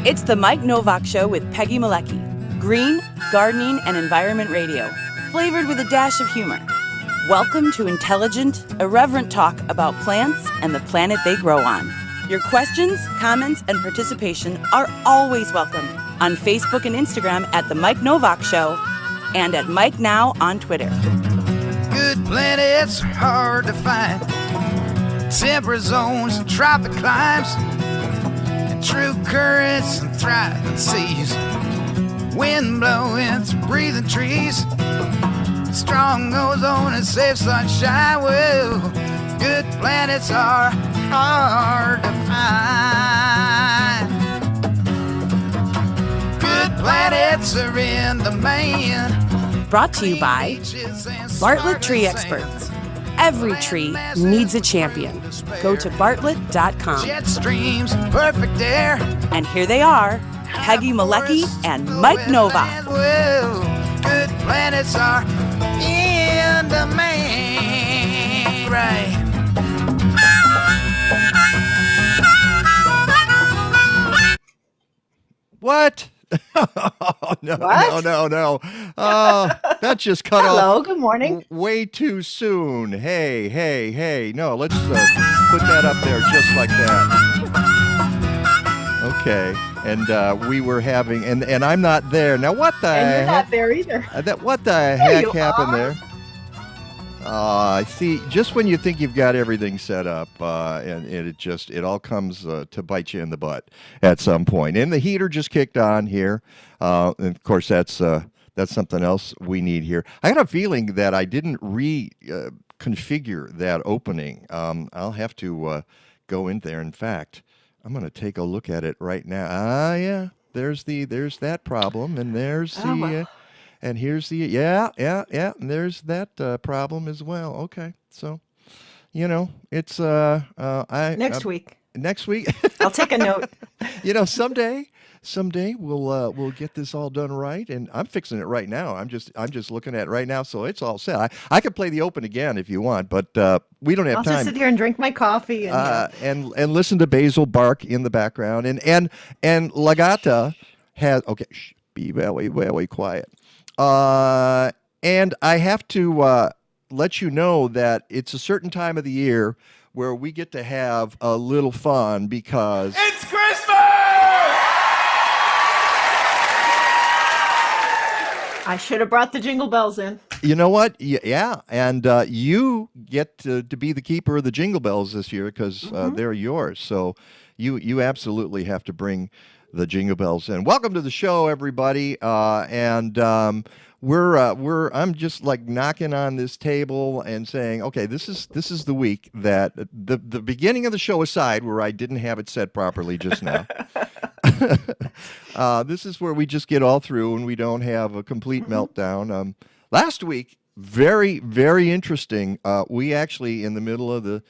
It's the Mike Nowak Show with Peggy Malecki. Green, gardening, and environment radio, flavored with a dash of humor. Welcome to intelligent, irreverent talk about plants and the planet they grow on. Your questions, comments, and participation are always welcome on Facebook and Instagram at The Mike Nowak Show and at Mike Now on Twitter. Good planets are hard to find. Temperate zones and tropic climes. And true currents and thriving seas. Wind blowing through breathing trees. Strong ozone and safe sunshine. Well, good planets are hard to find. Good planets are in demand. Brought to you by Bartlett Tree Experts. Every tree needs a champion. Go to bartlett.com. Jet streams, perfect air. And here they are, Peggy Malecki and Mike Nowak. Well, good planets are in demand. Right. What? No, What? no. That just cut off. Hello, good morning. Way too soon. Hey. No, let's put that up there just like that. Okay. And we were having, and I'm not there. Now, what the And you're heck? not there either. What the heck you happened are. there? See, just when you think you've got everything set up, and it all comes to bite you in the butt at some point. And the heater just kicked on here. And of course, that's something else we need here. I got a feeling that I didn't configure that opening. I'll have to go in there. In fact, I'm going to take a look at it right now. Yeah, there's that problem, and there's the. And here's the, and there's that problem as well. Okay, so, it's, Next week. Next week? I'll take a note. Someday we'll get this all done right, and I'm fixing it right now. I'm just looking at it right now, so it's all set. I could play the open again if you want, but we don't have I'll time. just sit here and drink my coffee And listen to Basil bark in the background, and Lagata has, okay, be very, very quiet. And I have to let you know that it's a certain time of the year where we get to have a little fun because It's Christmas! I should have brought the jingle bells in. you know what? Yeah, and you get to be the keeper of the jingle bells this year because they're yours. So you absolutely have to bring the jingle bells in. Welcome to the show, everybody. I'm just like knocking on this table and saying, okay, this is the week that the beginning of the show aside, where I didn't have it set properly just now. This is where we just get all through and we don't have a complete meltdown. Last week, very, very interesting. We actually, in the middle of the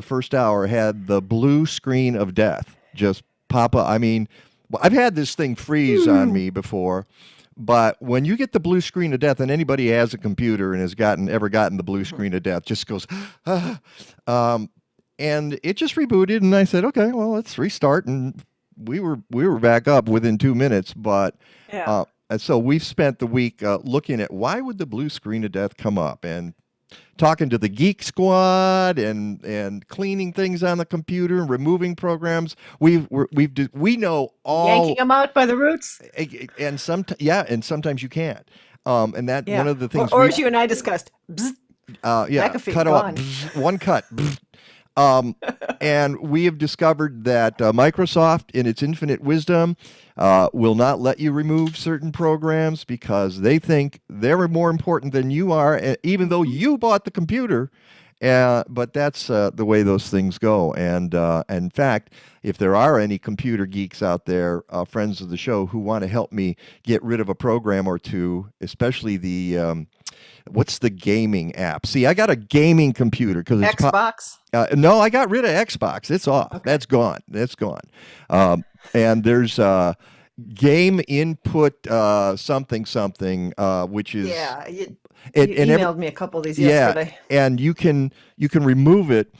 first hour, had the blue screen of death just pop up. I mean, I've had this thing freeze on me before, but when you get the blue screen of death, and anybody has a computer and has ever gotten the blue screen of death, just goes, and it just rebooted, and I said, okay, well, let's restart, and we were back up within 2 minutes, but and so we've spent the week looking at why would the blue screen of death come up, and talking to the Geek Squad and cleaning things on the computer and removing programs. We know all Yanking them out by the roots. and sometimes you can't. And that one of the things or as you and I discussed. Bzz, McAfee, cut gone. off one cut. And we have discovered that Microsoft, in its infinite wisdom, will not let you remove certain programs because they think they're more important than you are, even though you bought the computer. But that's the way those things go. And in fact, if there are any computer geeks out there, friends of the show, who want to help me get rid of a program or two, especially the what's the gaming app? See, I got a gaming computer because it's Xbox. No, I got rid of Xbox. It's off. Okay. That's gone. And there's game input something, which is You emailed me a couple of these yesterday. And you can remove it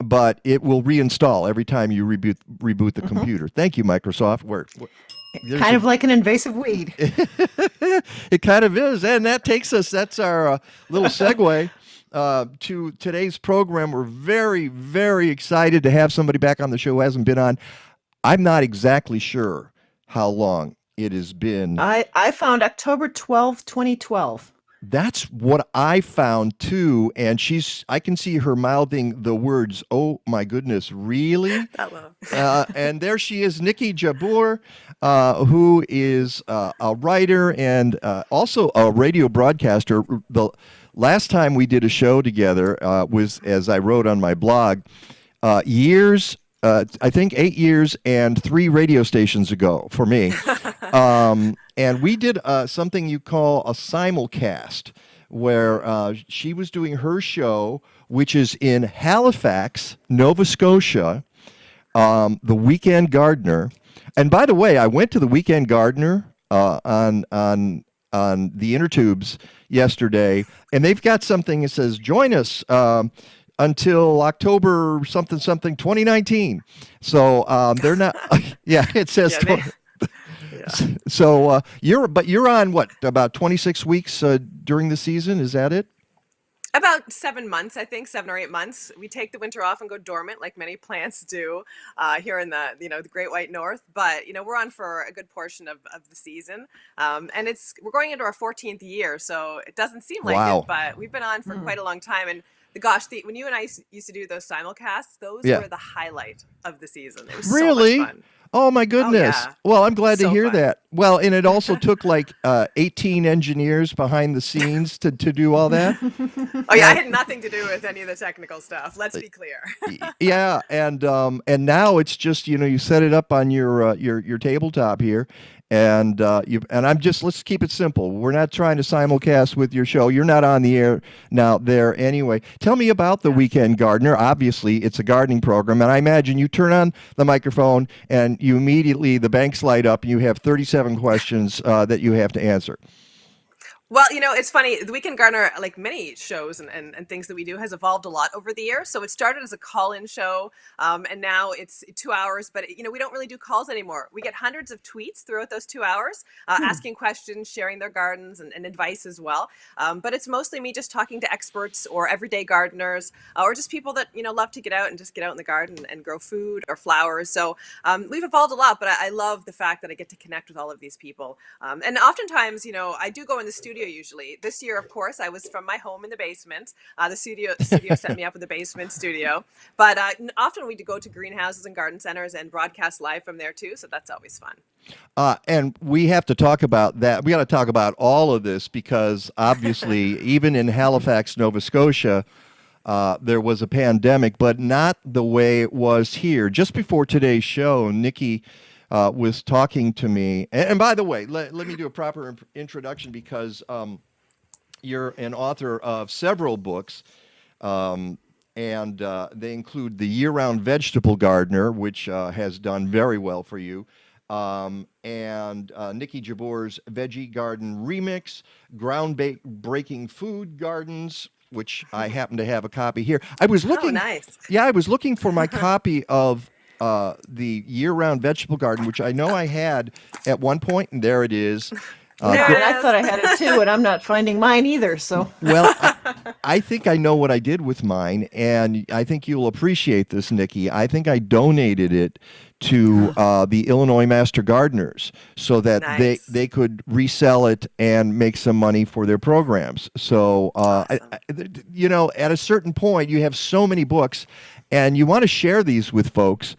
but it will reinstall every time you reboot the computer. Thank you, Microsoft. Kind of like an invasive weed. It kind of is, and that's our little segue to today's program. We're very, very excited to have somebody back on the show who hasn't been on. I'm not exactly sure how long it has been. I found October 12th, 2012. That's what I found too, and I can see her mouthing the words, "Oh my goodness, really?" Hello. And there she is, Niki Jabbour, who is a writer and also a radio broadcaster. The last time we did a show together was, as I wrote on my blog, years. I think 8 years and 3 radio stations ago for me. And we did something you call a simulcast, where she was doing her show, which is in Halifax, Nova Scotia, The Weekend Gardener. And by the way, I went to The Weekend Gardener on the inner tubes yesterday, and they've got something that says, join us until October something 2019. So they're not. Yeah, it says. So you're on what, about 26 weeks during the season? Is that it? About 7 months, I think, 7 or 8 months. We take the winter off and go dormant, like many plants do here in the Great White North. But we're on for a good portion of the season, and we're going into our 14th year, so it doesn't seem like it, but we've been on for quite a long time. And when you and I used to do those simulcasts, those were the highlight of the season. It was really so much fun. Oh my goodness. Oh, yeah. Well, I'm glad to hear fun. that. Well, and it also took like 18 engineers behind the scenes to do all that. Oh yeah, I had nothing to do with any of the technical stuff. Let's be clear. Yeah, and now it's just, you set it up on your tabletop here, and let's keep it simple. We're not trying to simulcast with your show. You're not on the air now there anyway. Tell me about The Weekend Gardener. Obviously, it's a gardening program, and I imagine you turn on the microphone and you immediately, the banks light up, and you have 37 questions that you have to answer. Well, it's funny. The Weekend Gardener, like many shows and things that we do, has evolved a lot over the years. So it started as a call-in show, and now it's 2 hours. But, we don't really do calls anymore. We get hundreds of tweets throughout those 2 hours, asking questions, sharing their gardens and advice as well. But it's mostly me just talking to experts or everyday gardeners, or just people that, love to get out and just get out in the garden and grow food or flowers. So we've evolved a lot, but I love the fact that I get to connect with all of these people. And oftentimes, I do go in the studio usually. This year, of course, I was from my home in the basement. The studio set me up with a basement studio. But often we go to greenhouses and garden centers and broadcast live from there too. So that's always fun. And we have to talk about that. We got to talk about all of this because obviously, even in Halifax, Nova Scotia, there was a pandemic, but not the way it was here. Just before today's show, Nikki was talking to me. And by the way, let me do a proper introduction because you're an author of several books, and they include The Year-Round Vegetable Gardener, which has done very well for you, and Nikki Jabbor's Veggie Garden Remix, Groundbreaking Food Gardens, which I happen to have a copy here. I was looking. Oh, nice. Yeah, I was looking for my copy of the Year-Round Vegetable Garden, which I know I had at one point, and there it is. I thought I had it too, and I'm not finding mine either. So, well, I think I know what I did with mine, and I think you'll appreciate this, Nikki. I think I donated it to the Illinois Master Gardeners so that Nice. they could resell it and make some money for their programs. So, Awesome. At a certain point, you have so many books, and you want to share these with folks.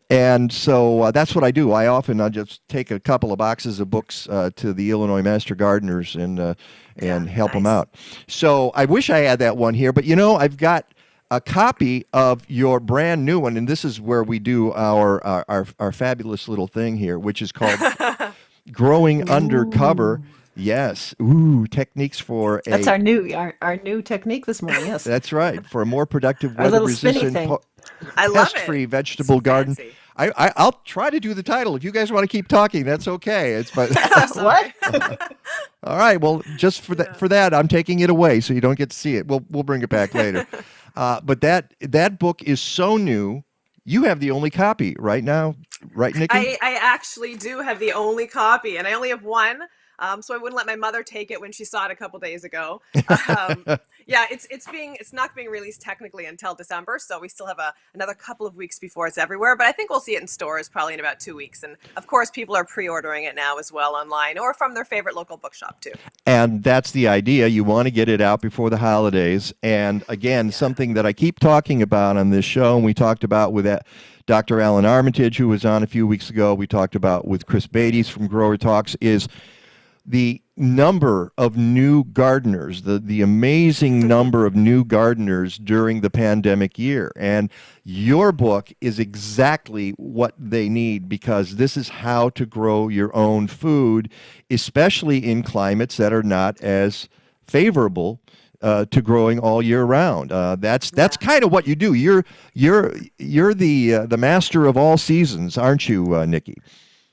And so that's what I do. I'll just take a couple of boxes of books to the Illinois Master Gardeners and help them out. So I wish I had that one here, but I've got a copy of your brand new one, and this is where we do our fabulous little thing here, which is called Growing Undercover. Yes. Ooh, techniques for that's our new technique this morning. Yes. That's right. For a more productive, Our little spinny thing. I love Pest-Free it. Vegetable Garden. Fancy. I'll try to do the title. If you guys want to keep talking, that's okay. What? All right. Well, just for that, I'm taking it away so you don't get to see it. We'll bring it back later. But that book is so new. You have the only copy right now, right, Nikki? I actually do have the only copy, and I only have one. So I wouldn't let my mother take it when she saw it a couple days ago. Um, yeah, it's not being released technically until December, so we still have another couple of weeks before it's everywhere. But I think we'll see it in stores probably in about 2 weeks. And of course, people are pre-ordering it now as well online or from their favorite local bookshop too. And that's the idea. You want to get it out before the holidays. And again, something that I keep talking about on this show, and we talked about with Dr. Alan Armitage, who was on a few weeks ago, we talked about with Chris Beatties from Grower Talks, is the number of new gardeners, the amazing number of new gardeners during the pandemic year. And your book is exactly what they need, because this is how to grow your own food, especially in climates that are not as favorable to growing all year round. That's kind of what you do. You're the master of all seasons, aren't you, Nikki?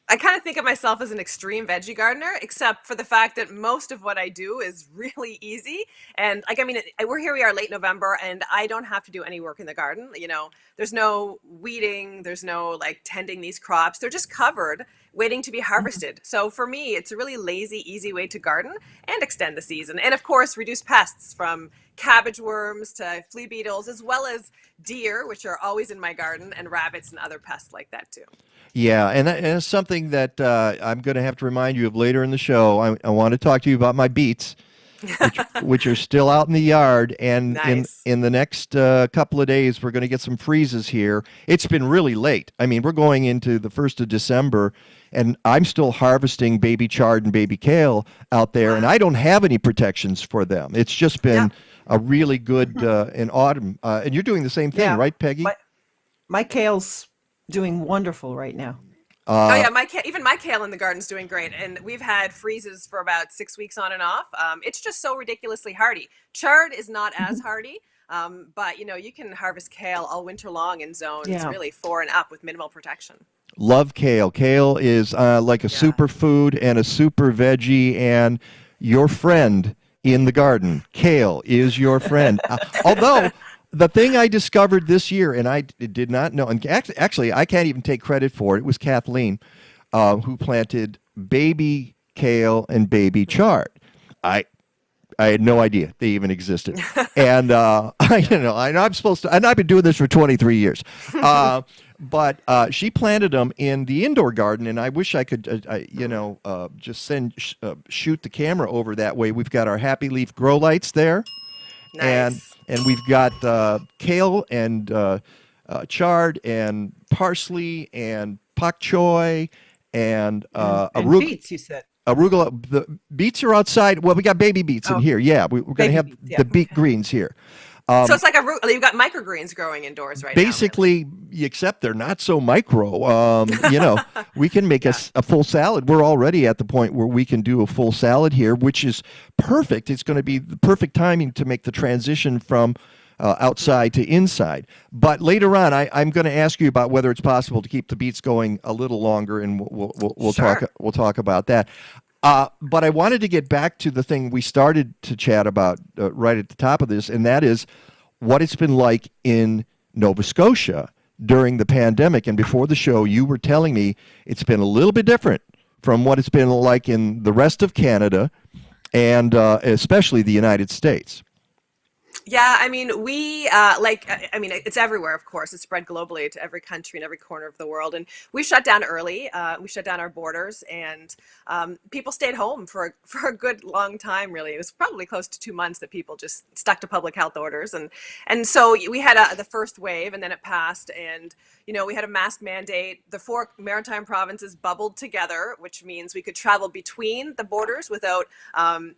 I kind of think of myself as an extreme veggie gardener, except for the fact that most of what I do is really easy. And like, I mean, we are late November, and I don't have to do any work in the garden. You know, there's no weeding, there's no like tending these crops. They're just covered, waiting to be harvested. So for me, it's a really lazy, easy way to garden and extend the season. And of course, reduce pests from cabbage worms to flea beetles, as well as deer, which are always in my garden, and rabbits and other pests like that too. Yeah, and it's something that I'm going to have to remind you of later in the show. I want to talk to you about my beets, which are still out in the yard. And Nice. in the next couple of days, we're going to get some freezes here. It's been really late. I mean, we're going into the 1st of December, and I'm still harvesting baby chard and baby kale out there, and I don't have any protections for them. It's just been a really good in autumn. And you're doing the same thing, right, Peggy? My kale's doing wonderful right now. Oh yeah, even my kale in the garden's doing great, and we've had freezes for about 6 weeks on and off. It's just so ridiculously hardy. Chard is not as hardy, but you know, you can harvest kale all winter long in zones really 4 and up with minimal protection. Love kale. Kale is like a superfood and a super veggie, and your friend in the garden. Kale is your friend. Although the thing I discovered this year, and I did not know, and actually I can't even take credit for it. It was Kathleen who planted baby kale and baby chard. I had no idea they even existed, and I'm supposed to, and I've been doing this for 23 years. But she planted them in the indoor garden, and I wish I could, just shoot the camera over that way. We've got our Happy Leaf grow lights there. Nice. And we've got kale and chard and parsley and pak choy and arugula. Beets, you said. Arugula. The beets are outside. Well, we got baby beets in here. Yeah, we're going to have beets, the beet greens here. So it's like you've got microgreens growing indoors right now. Basically, except they're not so micro. We can make a full salad. We're already at the point where we can do a full salad here, which is perfect. It's going to be the perfect timing to make the transition from outside to inside. But later on, I'm going to ask you about whether it's possible to keep the beets going a little longer, and we'll talk about that. But I wanted to get back to the thing we started to chat about right at the top of this, and that is what it's been like in Nova Scotia during the pandemic. And before the show, you were telling me it's been a little bit different from what it's been like in the rest of Canada and especially the United States. Yeah, I mean, it's everywhere, of course. It's spread globally to every country and every corner of the world. And we shut down early. We shut down our borders, and people stayed home for a good long time, really. It was probably close to 2 months that people just stuck to public health orders. And so we had the first wave, and then it passed. And, we had a mask mandate. The 4 maritime provinces bubbled together, which means we could travel between the borders without,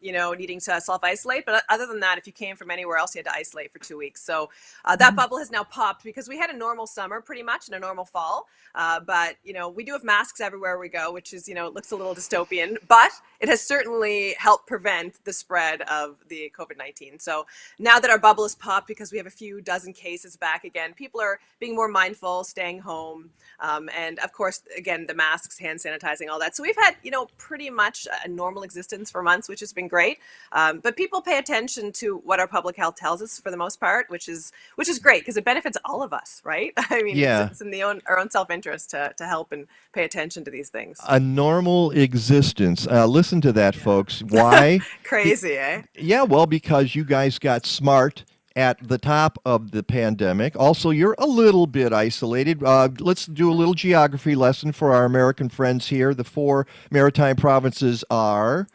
needing to self-isolate. But other than that, if you came from anywhere else, you had to isolate for 2 weeks. So that bubble has now popped because we had a normal summer pretty much and a normal fall. But, we do have masks everywhere we go, which is, looks a little dystopian, but it has certainly helped prevent the spread of the COVID-19. So now that our bubble has popped because we have a few dozen cases back again, people are being more mindful, staying home. And of course, again, the masks, hand sanitizing, all that. So we've had, pretty much a normal existence for months, which has been great. But people pay attention to what our public health tells us for the most part, which is great because it benefits all of us, right? I mean, Yeah. it's in our own self-interest to help and pay attention to these things. A normal existence. Listen to that, folks. Why? Crazy, eh? Yeah, well, because you guys got smart at the top of the pandemic. Also, you're a little bit isolated. Let's do a little geography lesson for our American friends here. The 4 maritime provinces are.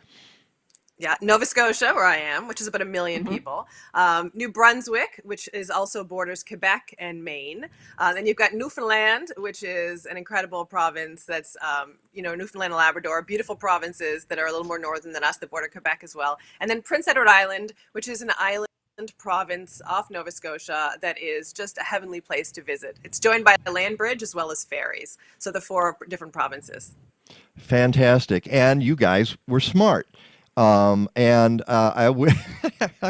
Yeah, Nova Scotia, where I am, which is about 1 million people. New Brunswick, which is also borders Quebec and Maine. Then you've got Newfoundland, which is an incredible province that's, Newfoundland and Labrador, beautiful provinces that are a little more northern than us, that border Quebec as well. And then Prince Edward Island, which is an island province off Nova Scotia that is just a heavenly place to visit. It's joined by a land bridge as well as ferries. So the 4 different provinces. Fantastic. And you guys were smart. I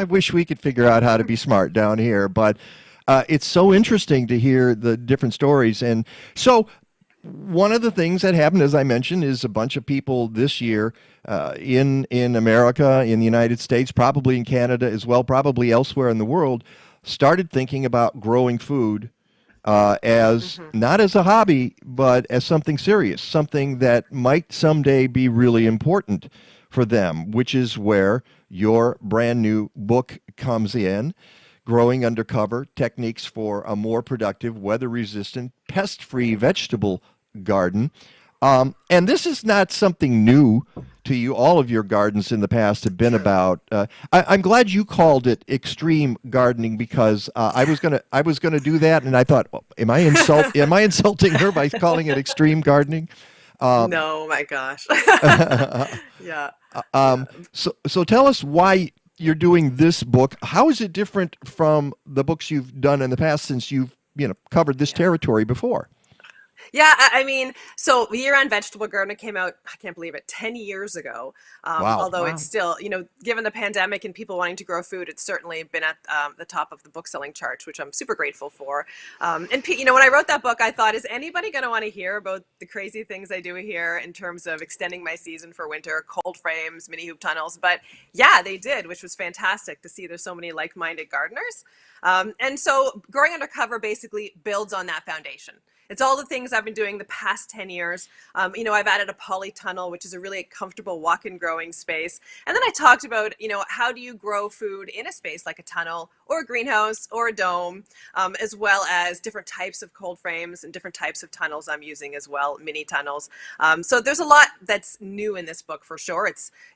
wish we could figure out how to be smart down here, but it's so interesting to hear the different stories. And so one of the things that happened, as I mentioned, is a bunch of people this year in America, in the United States, probably in Canada as well, probably elsewhere in the world, started thinking about growing food as not as a hobby, but as something serious, something that might someday be really important for them, which is where your brand new book comes in, Growing Undercover, Techniques for a More Productive, Weather-Resistant, Pest-Free Vegetable Garden. And this is not something new to you. All of your gardens in the past have been about, I'm glad you called it extreme gardening, because I was gonna do that, and I thought, well, am I insulting her by calling it extreme gardening? No, my gosh. Yeah. So tell us why you're doing this book. How is it different from the books you've done in the past, since you've covered this territory before? Yeah, I mean, so the Year-Round Vegetable Garden came out, I can't believe it, 10 years ago. Wow. Although it's still, given the pandemic and people wanting to grow food, it's certainly been at the top of the book-selling charts, which I'm super grateful for. And when I wrote that book, I thought, is anybody going to want to hear about the crazy things I do here in terms of extending my season for winter, cold frames, mini hoop tunnels? But yeah, they did, which was fantastic to see there's so many like-minded gardeners. And so Growing Undercover basically builds on that foundation. It's all the things I've been doing the past 10 years. I've added a polytunnel, which is a really comfortable walk-in growing space. And then I talked about, how do you grow food in a space like a tunnel or a greenhouse or a dome, as well as different types of cold frames and different types of tunnels I'm using as well, mini tunnels. So there's a lot that's new in this book for sure.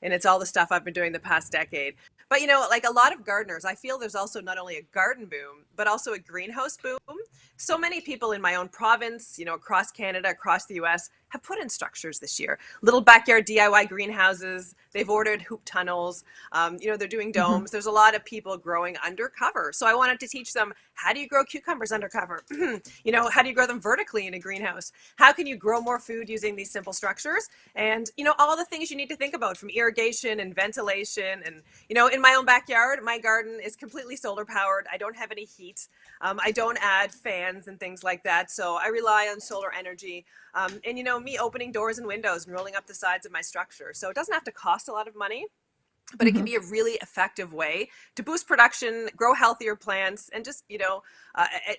It's all the stuff I've been doing the past decade. But, like a lot of gardeners, I feel there's also not only a garden boom, but also a greenhouse boom. So many people in my own province, across Canada, across the US, have put in structures this year. Little backyard DIY greenhouses. They've ordered hoop tunnels. They're doing domes. There's a lot of people growing undercover. So I wanted to teach them, how do you grow cucumbers undercover? How do you grow them vertically in a greenhouse? How can you grow more food using these simple structures? And, all the things you need to think about, from irrigation and ventilation. And, in my own backyard, my garden is completely solar powered. I don't have any heat. I don't add fans and things like that. So I rely on solar energy. And me opening doors and windows and rolling up the sides of my structure. So it doesn't have to cost a lot of money, but it can be a really effective way to boost production, grow healthier plants, and just,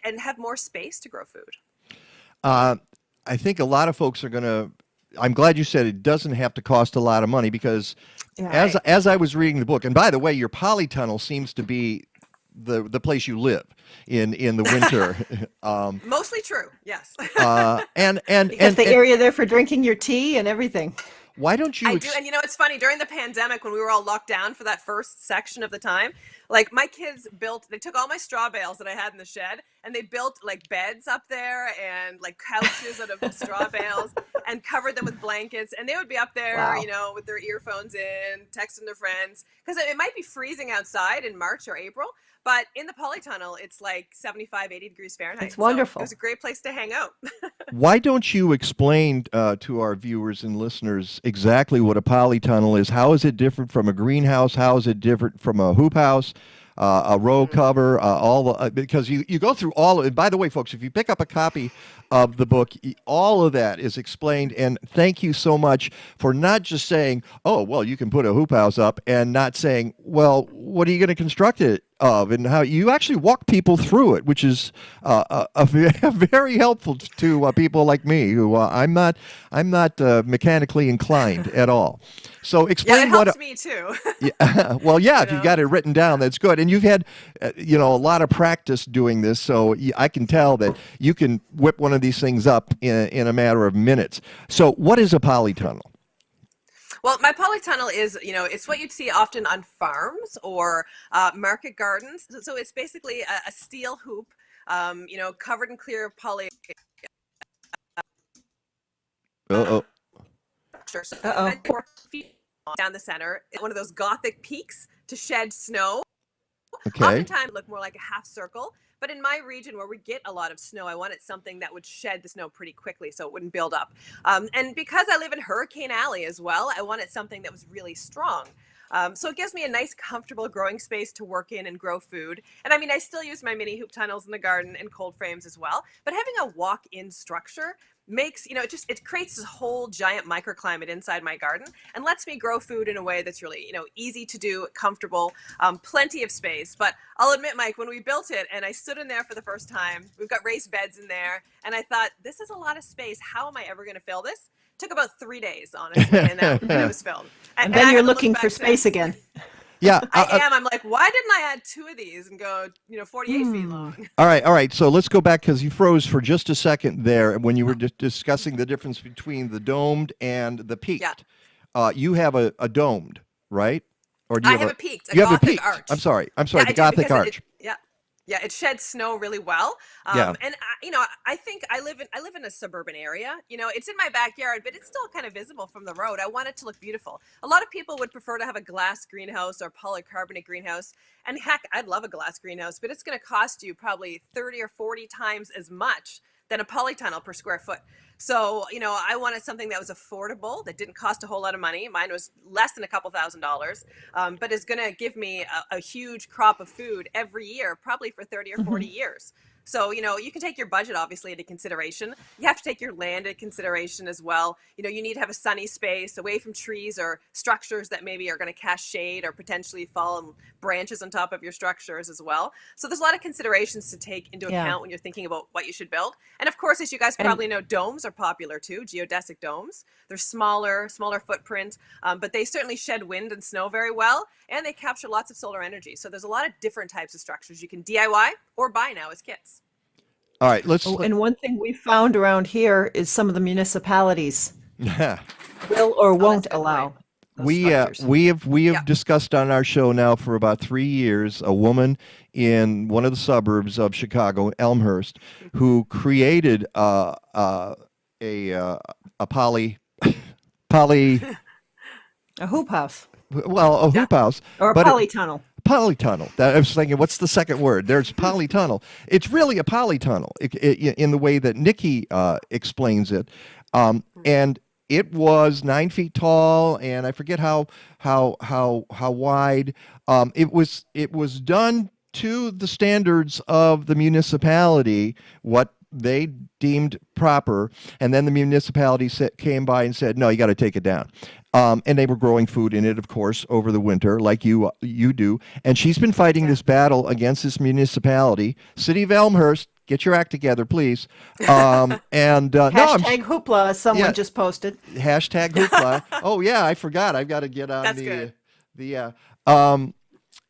and have more space to grow food. I think a lot of folks are going to, I'm glad you said it doesn't have to cost a lot of money, because as I was reading the book, and by the way, your polytunnel seems to be the place you live in the winter. Mostly true, yes. And the area there for drinking your tea and everything. Why don't you? I do, and it's funny, during the pandemic when we were all locked down for that first section of the time, like my kids they took all my straw bales that I had in the shed, and they built like beds up there and like couches out of straw bales and covered them with blankets, and they would be up there, Wow. with their earphones in, texting their friends, because it might be freezing outside in March or April. But in the polytunnel, it's like 75, 80 degrees Fahrenheit. It's wonderful. So it was a great place to hang out. Why don't you explain to our viewers and listeners exactly what a polytunnel is? How is it different from a greenhouse? How is it different from a hoop house, a row cover? Because you go through all of it. By the way, folks, if you pick up a copy of the book, all of that is explained. And thank you so much for not just saying, oh, well, you can put a hoop house up, and not saying, well, what are you going to construct it of, and how you actually walk people through it, which is very helpful to people like me, who I'm not mechanically inclined at all. So Yeah, explain it what. helps me too. Yeah, well, yeah, You if you've know? got it written down, that's good. And you've had, a lot of practice doing this, so I can tell that you can whip one of these things up in a matter of minutes. So, what is a polytunnel? Well, my polytunnel is, it's what you'd see often on farms or market gardens. So it's basically a steel hoop, covered in clear poly Uh-oh. structure. So Uh-oh. 4 feet down the center, one of those Gothic peaks to shed snow. Okay. Oftentimes, it look more like a half circle. But in my region where we get a lot of snow, I wanted something that would shed the snow pretty quickly so it wouldn't build up. And because I live in Hurricane Alley as well, I wanted something that was really strong. So it gives me a nice, comfortable growing space to work in and grow food. And I mean, I still use my mini hoop tunnels in the garden and cold frames as well. But having a walk-in structure makes, it creates this whole giant microclimate inside my garden and lets me grow food in a way that's really, easy to do, comfortable, plenty of space. But I'll admit, Mike, when we built it and I stood in there for the first time, we've got raised beds in there, and I thought, this is a lot of space. How am I ever going to fill this? Took about 3 days, honestly, and it was filled. And then I you're haven't looking looked for back space since. again. Yeah. I am. I'm like, why didn't I add 2 of these and go, 48 feet long? All right. So let's go back, because you froze for just a second there when you were discussing the difference between the domed and the peaked. Yeah. You have a domed, right? Or do I you have a peaked, a you have a Gothic peaked. arch. I'm sorry, Yeah, the I do, Gothic because arch. Yeah, it sheds snow really well. Yeah. And I think I live in a suburban area. It's in my backyard, but it's still kind of visible from the road. I want it to look beautiful. A lot of people would prefer to have a glass greenhouse or polycarbonate greenhouse. And heck, I'd love a glass greenhouse, but it's going to cost you probably 30 or 40 times as much than a polytunnel per square foot. So, I wanted something that was affordable, that didn't cost a whole lot of money. Mine was less than a couple $1,000s, but is going to give me a huge crop of food every year, probably for 30 or 40 years. So, you can take your budget obviously into consideration. You have to take your land into consideration as well. You need to have a sunny space away from trees or structures that maybe are going to cast shade or potentially fall on branches on top of your structures as well. So there's a lot of considerations to take into account when you're thinking about what you should build. And of course, as you guys probably know, domes are popular too, geodesic domes. They're smaller footprint, but they certainly shed wind and snow very well, and they capture lots of solar energy. So there's a lot of different types of structures you can DIY or buy now as kits. All right, And one thing we found around here is some of the municipalities Yeah. will or won't a good allow point. those We structures. we have Yeah. discussed on our show now for about 3 years a woman in one of the suburbs of Chicago, Elmhurst, who created a poly A hoop house a hoop house, or a but polytunnel. polytunnel. I was thinking, what's the second word? There's polytunnel. It's really a polytunnel in the way that Nikki explains it, and it was 9 feet tall, and I forget how wide. It was done to the standards of the municipality, what they deemed proper, and then the municipality came by and said, no, you got to take it down. And they were growing food in it, of course, over the winter, like you do. And she's been fighting this battle against this municipality. City of Elmhurst, get your act together, please. Hashtag hoopla, as someone just posted. Hashtag hoopla. Oh yeah, I forgot. I've got to get on That's good.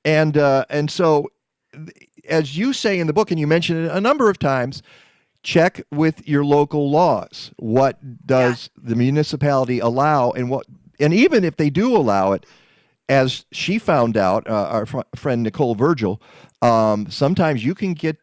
And so, as you say in the book, and you mention it a number of times, check with your local laws. What does the municipality allow, and even if they do allow it, as she found out, our friend Nicole Virgil, sometimes you can get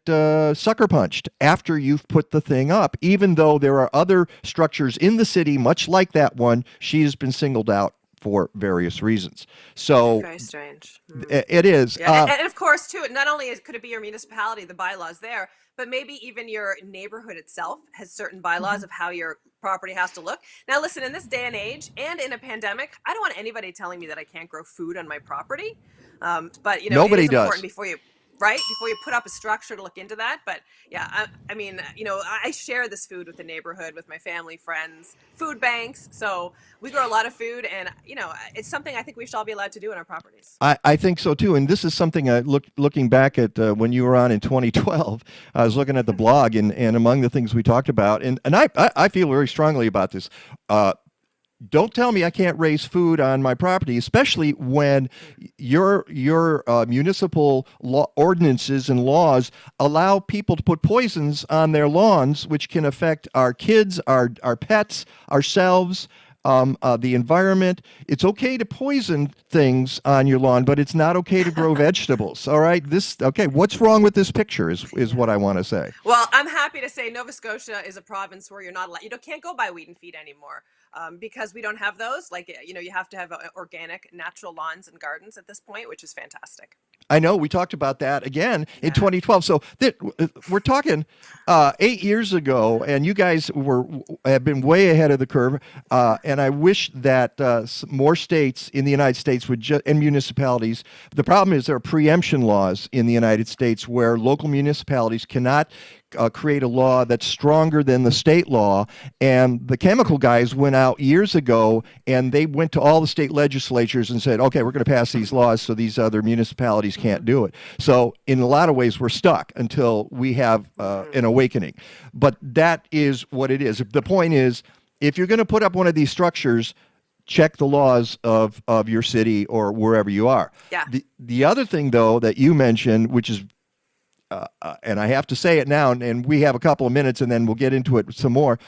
sucker punched after you've put the thing up, even though there are other structures in the city, much like that one. She has been singled out for various reasons. So Very strange. it is. Yeah, and of course, too, not only could it be your municipality, the bylaws there, but maybe even your neighborhood itself has certain bylaws of how your property has to look. Now, listen, in this day and age, and in a pandemic, I don't want anybody telling me that I can't grow food on my property. But Nobody it is does. important before you. right? Before you put up a structure to look into that. But yeah, I mean, I share this food with the neighborhood, with my family, friends, food banks. So we grow a lot of food, and it's something I think we should all be allowed to do in our properties. I think so too, and this is something looking back at when you were on in 2012. I was looking at the blog, and among the things we talked about, and I feel very strongly about this. Don't tell me I can't raise food on my property, especially when your municipal ordinances and laws allow people to put poisons on their lawns, which can affect our kids, our pets, ourselves, the environment. It's okay to poison things on your lawn, but it's not okay to grow vegetables. All right. What's wrong with this picture is what I want to say. Well, I'm happy to say Nova Scotia is a province where you're not allowed, can't go by weed and feed anymore. Because we don't have those, you have to have organic, natural lawns and gardens at this point, which is fantastic. I know we talked about that again in 2012. So we're talking 8 years ago, and you guys have been way ahead of the curve. And I wish that more states in the United States and municipalities. The problem is there are preemption laws in the United States where local municipalities cannot create a law that's stronger than the state law. And the chemical guys went out years ago, and they went to all the state legislatures and said, okay, we're going to pass these laws so these other municipalities can't do it. So in a lot of ways, we're stuck until we have an awakening. But that is what it is. The point is, if you're going to put up one of these structures, check the laws of your city or wherever you are. Yeah. The other thing, though, that you mentioned, which is and I have to say it now, and we have a couple of minutes and then we'll get into it some more,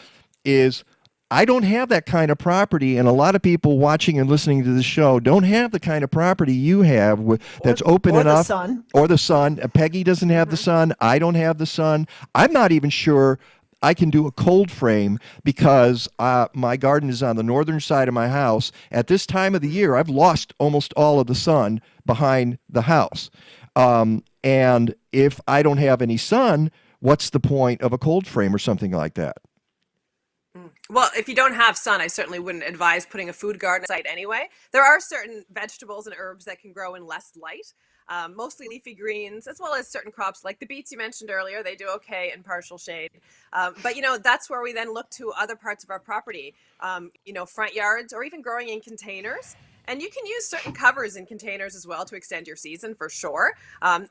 is I don't have that kind of property, and a lot of people watching and listening to the show don't have the kind of property you have that's open enough. Or the sun. Peggy doesn't have the sun. I don't have the sun. I'm not even sure I can do a cold frame because my garden is on the northern side of my house. At this time of the year, I've lost almost all of the sun behind the house. And if I don't have any sun, what's the point of a cold frame or something like that? Well, if you don't have sun, I certainly wouldn't advise putting a food garden site anyway. There are certain vegetables and herbs that can grow in less light, mostly leafy greens, as well as certain crops like the beets you mentioned earlier. They do okay in partial shade. But, that's where we then look to other parts of our property, front yards or even growing in containers. And you can use certain covers in containers as well to extend your season for sure.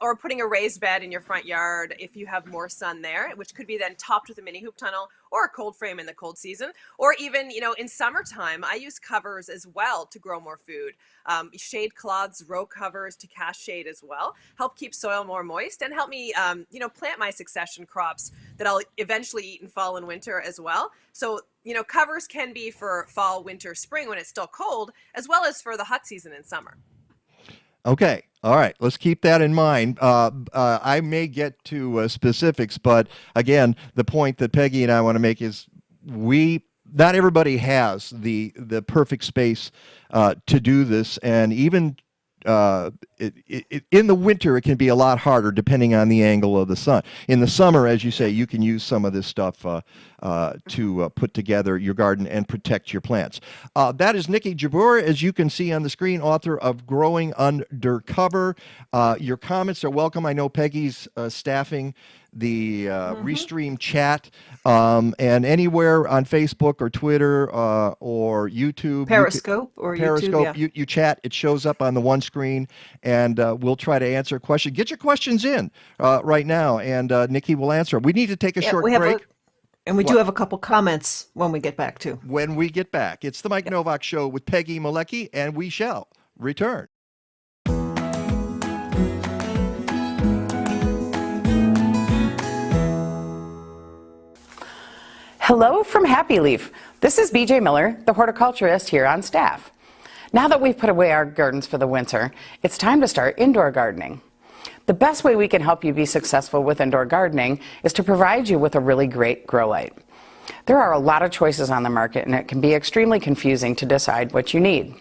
Or putting a raised bed in your front yard if you have more sun there, which could be then topped with a mini hoop tunnel or a cold frame in the cold season. Or even, in summertime, I use covers as well to grow more food. Shade cloths, row covers to cast shade as well, help keep soil more moist and help me, plant my succession crops that I'll eventually eat in fall and winter as well. So, covers can be for fall, winter, spring when it's still cold, as well as for the hot season in summer. Okay. All right. Let's keep that in mind. I may get to specifics, but again, the point that Peggy and I want to make is not everybody has the perfect space to do this, and even in the winter, it can be a lot harder depending on the angle of the sun. In the summer, as you say, you can use some of this stuff to put together your garden and protect your plants. That is Niki Jabbour, as you can see on the screen, author of Growing Undercover. Your comments are welcome. I know Peggy's staffing the Restream chat, and anywhere on Facebook or Twitter or YouTube. Periscope YouTube, yeah. You chat, it shows up on the one screen, and we'll try to answer a question. Get your questions in right now, and Niki will answer. We need to take a short break. And we do have a couple comments when we get back, too. When we get back. It's the Mike Nowak Show with Peggy Malecki, and we shall return. Hello from Happy Leaf. This is BJ Miller, the horticulturist here on staff. Now that we've put away our gardens for the winter, it's time to start indoor gardening. The best way we can help you be successful with indoor gardening is to provide you with a really great grow light. There are a lot of choices on the market, and it can be extremely confusing to decide what you need.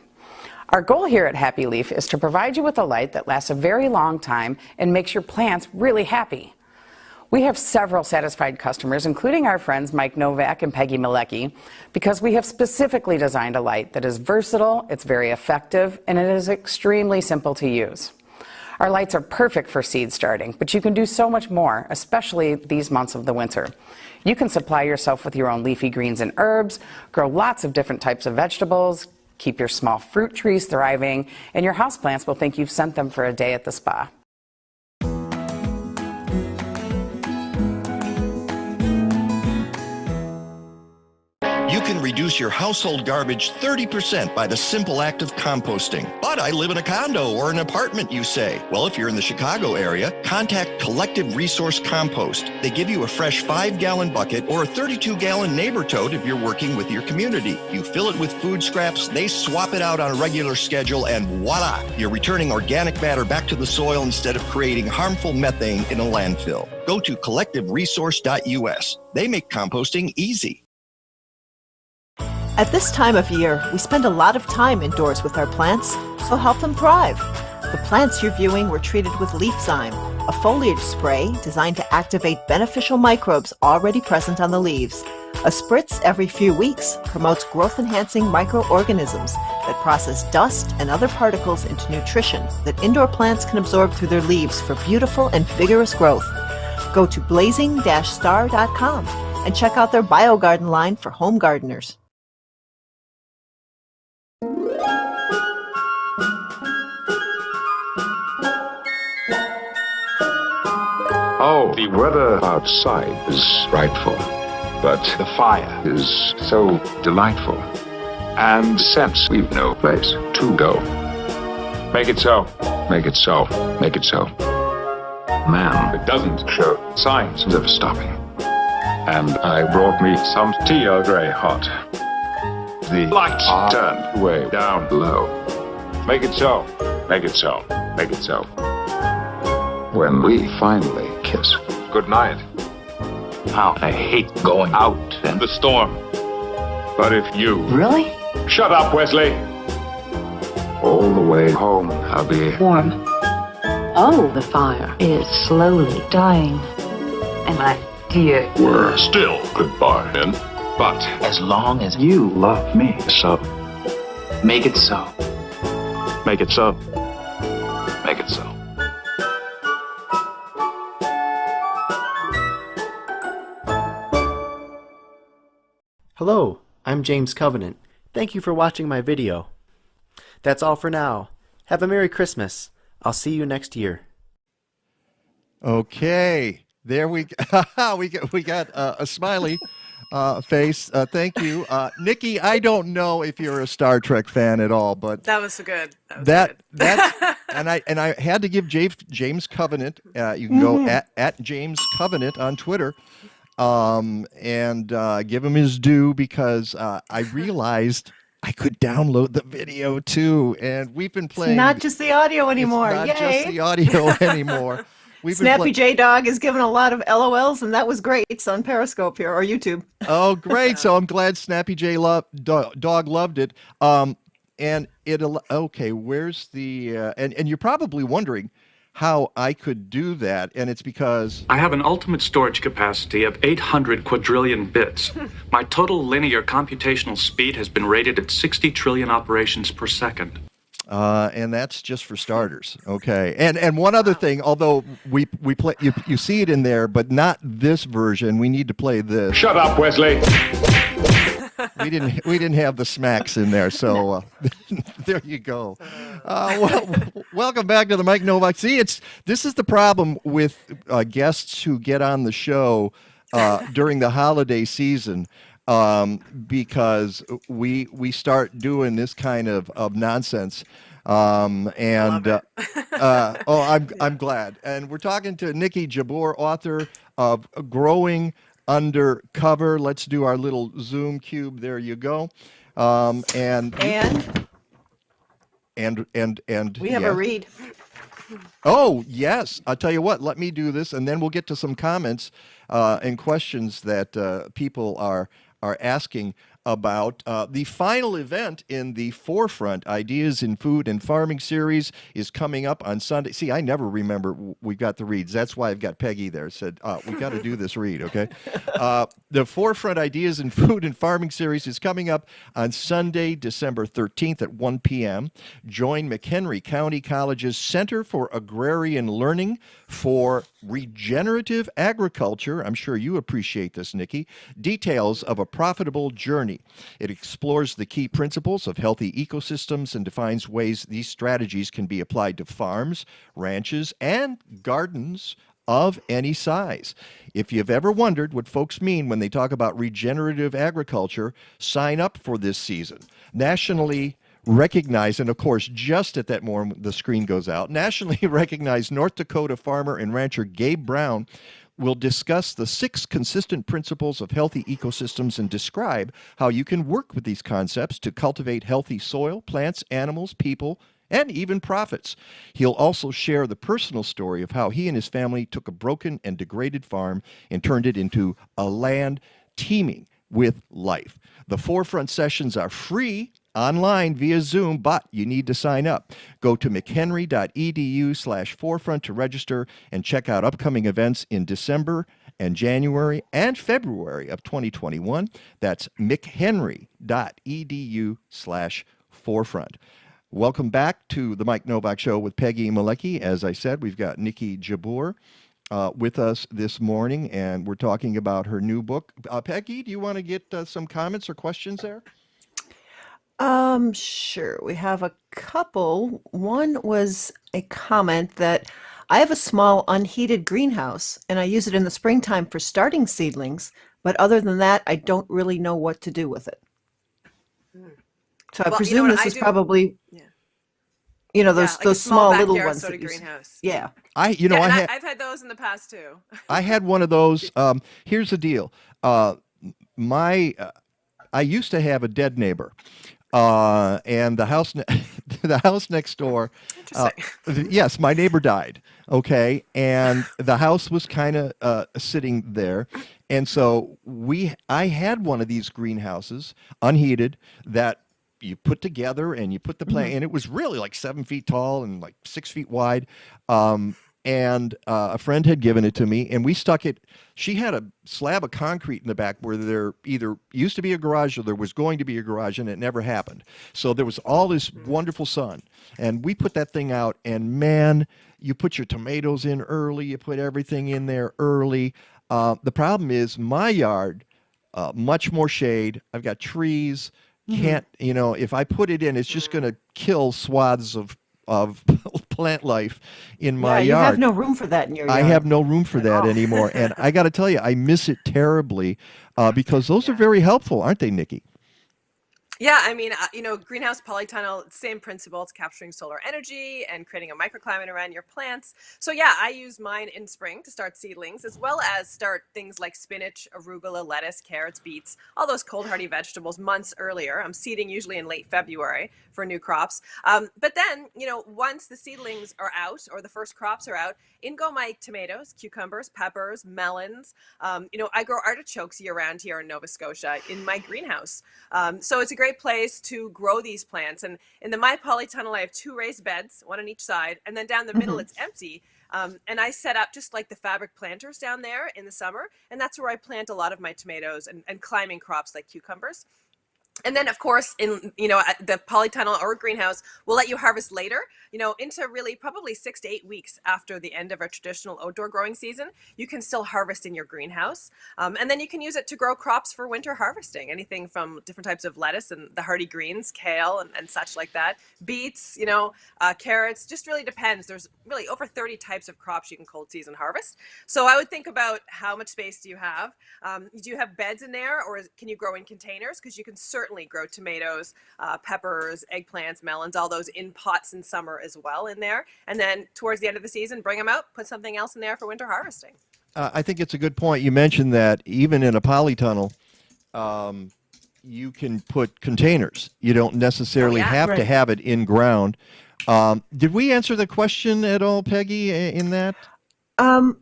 Our goal here at Happy Leaf is to provide you with a light that lasts a very long time and makes your plants really happy. We have several satisfied customers, including our friends Mike Nowak and Peggy Malecki, because we have specifically designed a light that is versatile, it's very effective, and it is extremely simple to use. Our lights are perfect for seed starting, but you can do so much more, especially these months of the winter. You can supply yourself with your own leafy greens and herbs, grow lots of different types of vegetables, keep your small fruit trees thriving, and your houseplants will think you've sent them for a day at the spa. You can reduce your household garbage 30% by the simple act of composting. But I live in a condo or an apartment, you say. Well, if you're in the Chicago area, contact Collective Resource Compost. They give you a fresh 5-gallon bucket or a 32-gallon neighbor tote if you're working with your community. You fill it with food scraps, they swap it out on a regular schedule, and voila! You're returning organic matter back to the soil instead of creating harmful methane in a landfill. Go to collectiveresource.us. They make composting easy. At this time of year, we spend a lot of time indoors with our plants, so help them thrive. The plants you're viewing were treated with LeafZyme, a foliage spray designed to activate beneficial microbes already present on the leaves. A spritz every few weeks promotes growth-enhancing microorganisms that process dust and other particles into nutrition that indoor plants can absorb through their leaves for beautiful and vigorous growth. Go to blazing-star.com and check out their BioGarden line for home gardeners. Oh, the weather outside is frightful, but the fire is so delightful. And since we've no place to go, make it so, make it so, make it so. Man, it doesn't show signs of stopping. And I brought me some tea Earl Grey hot. The lights are turned way down low. Make it so, make it so, make it so. When we finally kiss goodnight. How I hate going out in the storm. But if you... Really? Shut up, Wesley! All the way home, I'll be... Warm. Oh, the fire is slowly dying. And my dear... We're still goodbye, then. But As long as you love me so, make it so. make it so. Make it so. Hello, I'm James Covenant. Thank you for watching my video. That's all for now. Have a Merry Christmas. I'll see you next year. Okay, there we got a smiley face. Thank you, Nikki. I don't know if you're a Star Trek fan at all, but That was so good. That was that's and I had to give James Covenant. You can go at James Covenant on Twitter. And give him his due because I realized I could download the video too, and we've been playing. It's not just the audio anymore. It's not Yay. just the audio anymore. Snappy J Dog is giving a lot of LOLs, and that was great. It's on Periscope here or YouTube. Oh, great! So I'm glad Snappy J Dog loved it. And it okay. Where's the and you're probably wondering how I could do that, and it's because I have an ultimate storage capacity of 800 quadrillion bits. My total linear computational speed has been rated at 60 trillion operations per second. And that's just for starters, okay. And one other thing, although we play, you see it in there, but not this version. We need to play this. Shut up, Wesley! We didn't have the smacks in there, so there you go. Welcome back to the Mike Nowak. See, this is the problem with guests who get on the show during the holiday season, because we start doing this kind of nonsense. I'm glad. And we're talking to Nikki Jabor, author of Growing Undercover. Let's do our little Zoom cube. There you go. And We have a read. Oh, yes. I'll tell you what, let me do this, and then we'll get to some comments and questions that people are asking. about the final event in the Forefront Ideas in Food and Farming series is coming up on Sunday. See, I never remember we got the reads. That's why I've got Peggy there. Said, we got to do this read, okay? The Forefront Ideas in Food and Farming series is coming up on Sunday, December 13th at 1 p.m. Join McHenry County College's Center for Agrarian Learning for Regenerative Agriculture. I'm sure you appreciate this, Nikki. Details of a profitable journey. It explores the key principles of healthy ecosystems and defines ways these strategies can be applied to farms, ranches, and gardens of any size. If you've ever wondered what folks mean when they talk about regenerative agriculture, sign up for this season. Nationally recognized, and of course, just at that moment the screen goes out, nationally recognized North Dakota farmer and rancher Gabe Brown will discuss the 6 consistent principles of healthy ecosystems and describe how you can work with these concepts to cultivate healthy soil, plants, animals, people, and even profits. He'll also share the personal story of how he and his family took a broken and degraded farm and turned it into a land teeming with life. The Forefront sessions are free online via Zoom, but you need to sign up. Go to mchenry.edu/forefront to register and check out upcoming events in December and January and February of 2021. That's mchenry.edu/forefront. Welcome back to the Mike Nowak Show with Peggy Malecki. As I said, we've got Niki Jabbour with us this morning, and we're talking about her new book. Peggy, do you want to get some comments or questions there? Sure. We have a couple. One was a comment that I have a small unheated greenhouse and I use it in the springtime for starting seedlings, but other than that, I don't really know what to do with it. So I presume this is probably, those like a small little backyard ones. Sort of greenhouse. Yeah. I've had those in the past too. I had one of those. Here's the deal. I used to have a dead neighbor. And the house, the house next door, yes, my neighbor died. Okay. And the house was kind of sitting there. And so I had one of these greenhouses, unheated, that you put together and you put the plant, and it was really like 7 feet tall and like 6 feet wide. And a friend had given it to me, and we stuck it. She had a slab of concrete in the back where there either used to be a garage or there was going to be a garage, and it never happened. So there was all this wonderful sun, and we put that thing out, and man, you put your tomatoes in early, you put everything in there early. The problem is my yard, much more shade. I've got trees. Can't, if I put it in, it's just going to kill swaths of plant life in my yard. You have no room for that in your yard. I have no room for that anymore. And I got to tell you, I miss it terribly because those are very helpful, aren't they, Nikki? Yeah, I mean, greenhouse polytunnel, same principle. It's capturing solar energy and creating a microclimate around your plants. So yeah, I use mine in spring to start seedlings, as well as start things like spinach, arugula, lettuce, carrots, beets, all those cold hardy vegetables months earlier. I'm seeding usually in late February for new crops. But then, once the seedlings are out or the first crops are out, in go my tomatoes, cucumbers, peppers, melons. I grow artichokes year round here in Nova Scotia in my greenhouse. So it's a great place to grow these plants. And in the My Polytunnel, I have 2 raised beds, one on each side, and then down the middle it's empty. And I set up just like the fabric planters down there in the summer, and that's where I plant a lot of my tomatoes and climbing crops like cucumbers. And then, of course, in the polytunnel or greenhouse, we'll let you harvest later, into really probably 6 to 8 weeks after the end of a traditional outdoor growing season. You can still harvest in your greenhouse. And then you can use it to grow crops for winter harvesting, anything from different types of lettuce and the hardy greens, kale and such like that. Beets, carrots, just really depends. There's really over 30 types of crops you can cold season harvest. So I would think about how much space do you have? Do you have beds in there, or can you grow in containers? Because you can certainly grow tomatoes, peppers, eggplants, melons, all those in pots in summer as well in there. And then towards the end of the season, bring them out, put something else in there for winter harvesting. I think it's a good point. You mentioned that even in a polytunnel, you can put containers. You don't necessarily have to have it in ground. Did we answer the question at all, Peggy, in that? I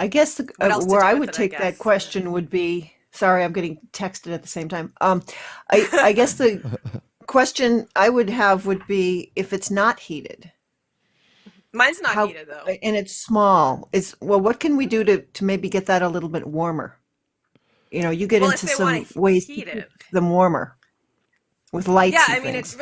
guess where I would take that question would be Sorry, I'm getting texted at the same time. I guess the question I would have would be if it's not heated. Mine's not How, heated though. and it's small. Well, what can we do to maybe get that a little bit warmer? You get Well, if into they some want to ways to heat keep it. them warmer with Yeah, lights and I mean, things.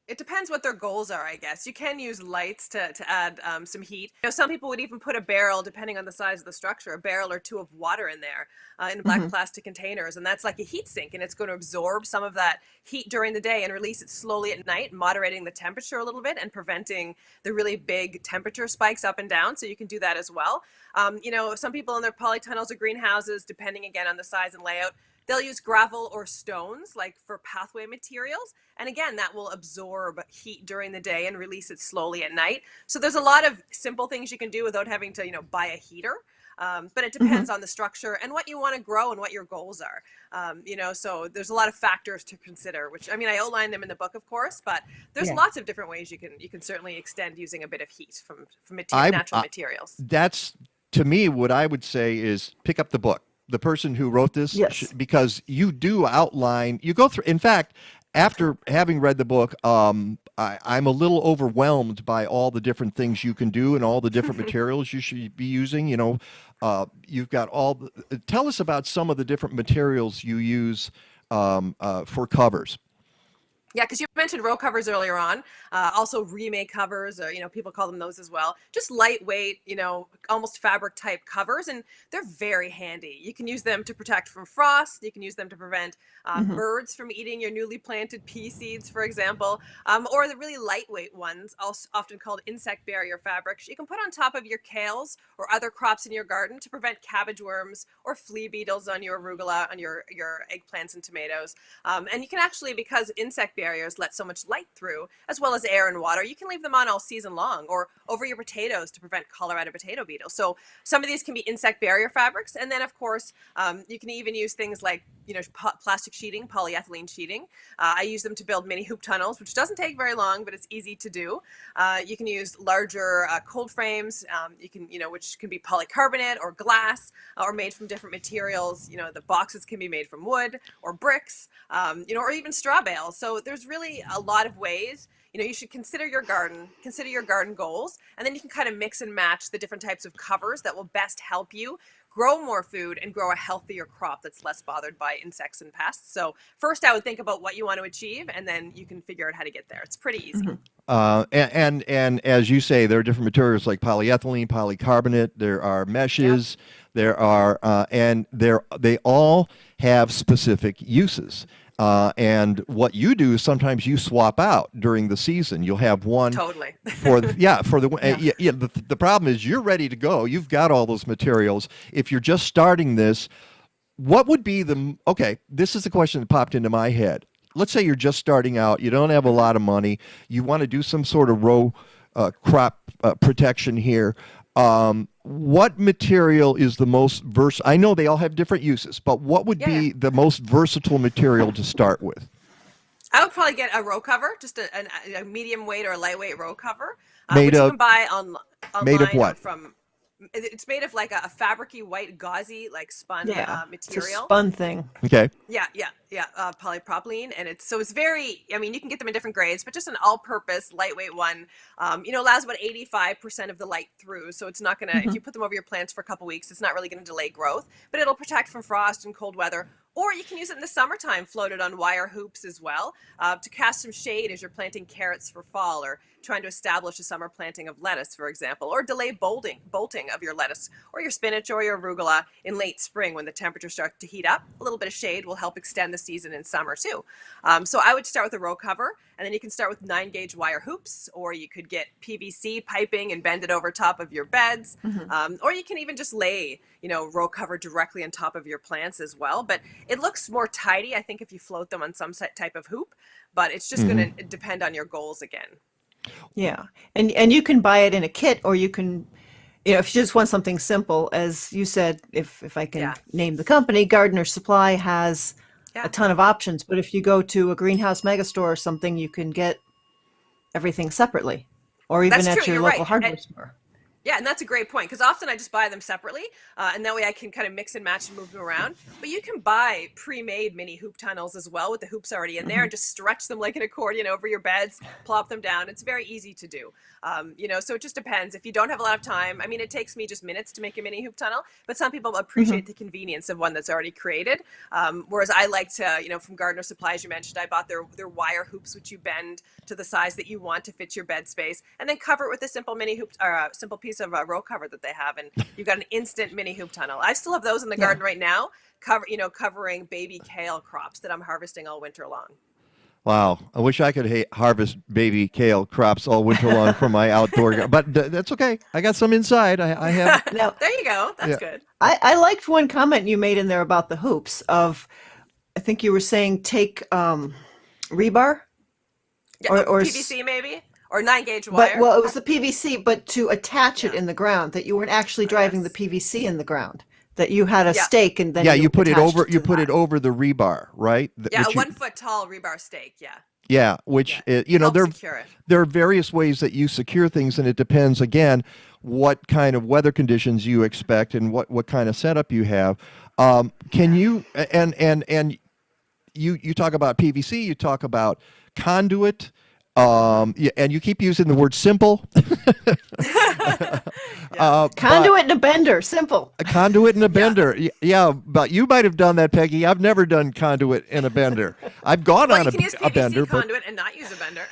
it depends what their goals are, I guess. You can use lights to add some heat. Some people would even put a barrel, depending on the size of the structure, a barrel or two of water in there in black plastic containers. And that's like a heat sink, and it's going to absorb some of that heat during the day and release it slowly at night, moderating the temperature a little bit and preventing the really big temperature spikes up and down. So you can do that as well. Some people in their polytunnels or greenhouses, depending again on the size and layout, they'll use gravel or stones like for pathway materials. And again, that will absorb heat during the day and release it slowly at night. So there's a lot of simple things you can do without having to, buy a heater. But it depends on the structure and what you want to grow and what your goals are. So there's a lot of factors to consider, which, I outline them in the book, of course, but there's lots of different ways you can certainly extend using a bit of heat from natural materials. That's, to me, what I would say is pick up the book. The person who wrote this, because you do outline, you go through, in fact, after having read the book, I'm a little overwhelmed by all the different things you can do and all the different materials you should be using. You've got tell us about some of the different materials you use for covers. Yeah, because you mentioned row covers earlier on, also remake covers, or, people call them those as well. Just lightweight, almost fabric type covers, and they're very handy. You can use them to protect from frost. You can use them to prevent birds from eating your newly planted pea seeds, for example, or the really lightweight ones, also often called insect barrier fabrics. You can put on top of your kales or other crops in your garden to prevent cabbage worms or flea beetles on your arugula, on your eggplants and tomatoes. And you can actually, because insect barriers let so much light through, as well as air and water, you can leave them on all season long, or over your potatoes to prevent Colorado potato beetle. So some of these can be insect barrier fabrics, and then of course you can even use things like plastic sheeting, polyethylene sheeting. I use them to build mini hoop tunnels, which doesn't take very long, but it's easy to do. You can use larger cold frames, which can be polycarbonate or glass, or made from different materials. The boxes can be made from wood or bricks, or even straw bales. So there's really a lot of ways. You should consider your garden goals, and then you can kind of mix and match the different types of covers that will best help you grow more food and grow a healthier crop that's less bothered by insects and pests. So first I would think about what you want to achieve, and then you can figure out how to get there. It's pretty easy. And as you say, there are different materials like polyethylene, polycarbonate, there are meshes, there are, and they all have specific uses. And what you do is sometimes you swap out during the season. You'll have one totally the problem is you're ready to go. You've got all those materials. If you're just starting this, what would be this is the question that popped into my head. Let's say you're just starting out. You don't have a lot of money. You want to do some sort of row crop protection here. What material is the most versatile? I know they all have different uses, but what would be the most versatile material to start with? I would probably get a row cover, just a medium weight or a lightweight row cover, Made which of, you can buy online. Made of what? It's made of like a fabricy white gauzy spun material. It's a spun thing. Okay. Yeah, polypropylene, and it's very. You can get them in different grades, but just an all-purpose lightweight one. Allows about 85% of the light through, so it's not gonna. If you put them over your plants for a couple weeks, it's not really gonna delay growth, but it'll protect from frost and cold weather. Or you can use it in the summertime, floated on wire hoops as well, to cast some shade as you're planting carrots for fall, or trying to establish a summer planting of lettuce, for example, or delay bolting of your lettuce or your spinach or your arugula in late spring when the temperature starts to heat up. A little bit of shade will help extend the season in summer too. So I would start with a row cover, and then you can start with 9-gauge wire hoops, or you could get PVC piping and bend it over top of your beds, or you can even just lay row cover directly on top of your plants as well. But it looks more tidy, I think, if you float them on some type of hoop, but it's just going to depend on your goals again. Yeah. And you can buy it in a kit, or you can, if you just want something simple, as you said, if I can name the company, Gardener Supply has a ton of options. But if you go to a greenhouse megastore or something, you can get everything separately, or even at your local hardware store. Yeah, and that's a great point because often I just buy them separately, and that way I can kind of mix and match and move them around. But you can buy pre-made mini hoop tunnels as well with the hoops already in there, and just stretch them like an accordion over your beds, plop them down. It's very easy to do. So it just depends. If you don't have a lot of time, I mean, it takes me just minutes to make a mini hoop tunnel, but some people appreciate the convenience of one that's already created. Whereas I like to, from Gardener Supplies, you mentioned, I bought their wire hoops, which you bend to the size that you want to fit your bed space, and then cover it with a simple mini hoop or a simple piece of row cover that they have, and you've got an instant mini hoop tunnel. I still have those in the garden right now, covering baby kale crops that I'm harvesting all winter long. Wow, I wish I could harvest baby kale crops all winter long from my outdoor, but that's okay. I got some inside. I have. Now, there you go. That's good. I liked one comment you made in there about the hoops. I think you were saying take rebar, or PVC maybe, or 9-gauge wire. But it was the PVC, but to attach it in the ground, that you weren't actually driving the PVC in the ground. That you had a stake and then you put it over. You put it over the rebar, right? A 1 foot tall rebar stake. Yeah. Yeah, which there are various ways that you secure things, and it depends again what kind of weather conditions you expect and what kind of setup you have. Can you and you talk about PVC, you talk about conduit. And you keep using the word simple. Conduit and a bender, simple. A conduit and a bender. Yeah, but you might have done that, Peggy. I've never done conduit and a bender. I've gone on you can use PVC a bender, conduit and not use a bender.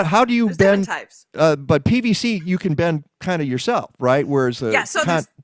How do you There's bend? different types. But PVC you can bend kind of yourself, right? Whereas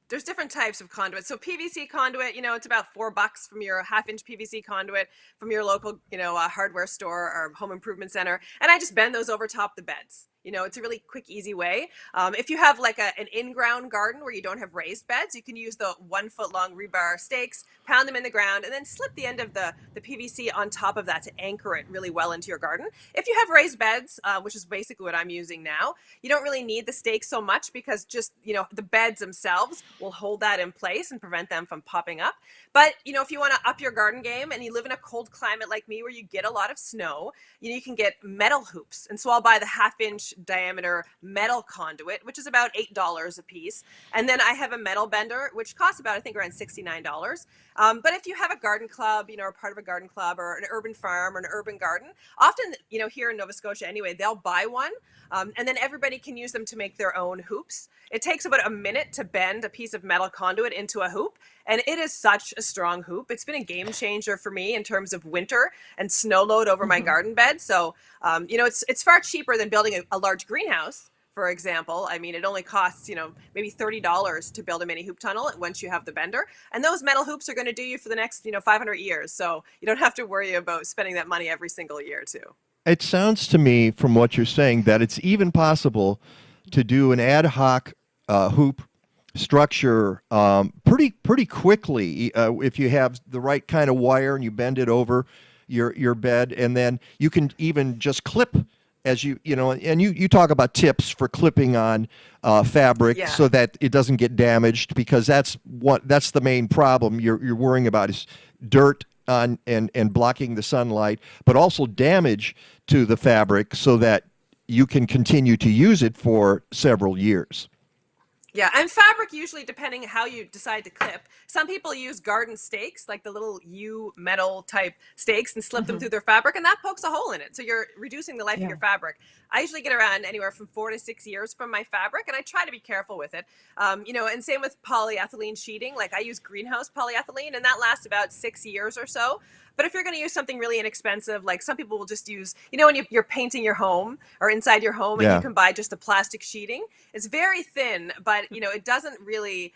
there's different types of conduit. So PVC conduit, it's about $4 from your 1/2-inch PVC conduit from your local, hardware store or home improvement center. And I just bend those over top the beds. It's a really quick, easy way. If you have like an in-ground garden where you don't have raised beds, you can use the 1 foot long rebar stakes, pound them in the ground, and then slip the end of the PVC on top of that to anchor it really well into your garden. If you have raised beds, which is basically what I'm using now, you don't really need the stakes so much because just, the beds themselves will hold that in place and prevent them from popping up. But, if you want to up your garden game and you live in a cold climate like me where you get a lot of snow, you can get metal hoops. And so I'll buy the 1/2-inch diameter metal conduit, which is about $8 a piece. And then I have a metal bender, which costs about, I think, around $69. But if you have a garden club, or part of a garden club or an urban farm or an urban garden, often, here in Nova Scotia anyway, they'll buy one. And then everybody can use them to make their own hoops. It takes about a minute to bend a piece of metal conduit into a hoop. And it is such a strong hoop. It's been a game changer for me in terms of winter and snow load over my garden bed. So, it's far cheaper than building a large greenhouse, for example. I mean, it only costs, maybe $30 to build a mini hoop tunnel once you have the bender. And those metal hoops are going to do you for the next, 500 years. So you don't have to worry about spending that money every single year, too. It sounds to me from what you're saying that it's even possible to do an ad hoc hoop structure pretty quickly if you have the right kind of wire and you bend it over your bed, and then you can even just clip as you talk about tips for clipping on fabric so that it doesn't get damaged, because that's the main problem you're worrying about is dirt on and blocking the sunlight, but also damage to the fabric so that you can continue to use it for several years. Yeah, and fabric usually, depending how you decide to clip. Some people use garden stakes, like the little U metal type stakes, and slip them through their fabric, and that pokes a hole in it. So you're reducing the life of your fabric. I usually get around anywhere from 4 to 6 years from my fabric, and I try to be careful with it. And same with polyethylene sheeting. Like I use greenhouse polyethylene, and that lasts about 6 years or so. But if you're going to use something really inexpensive, like some people will just use, when you're painting your home or inside your home, and you can buy just a plastic sheeting. It's very thin, but it doesn't really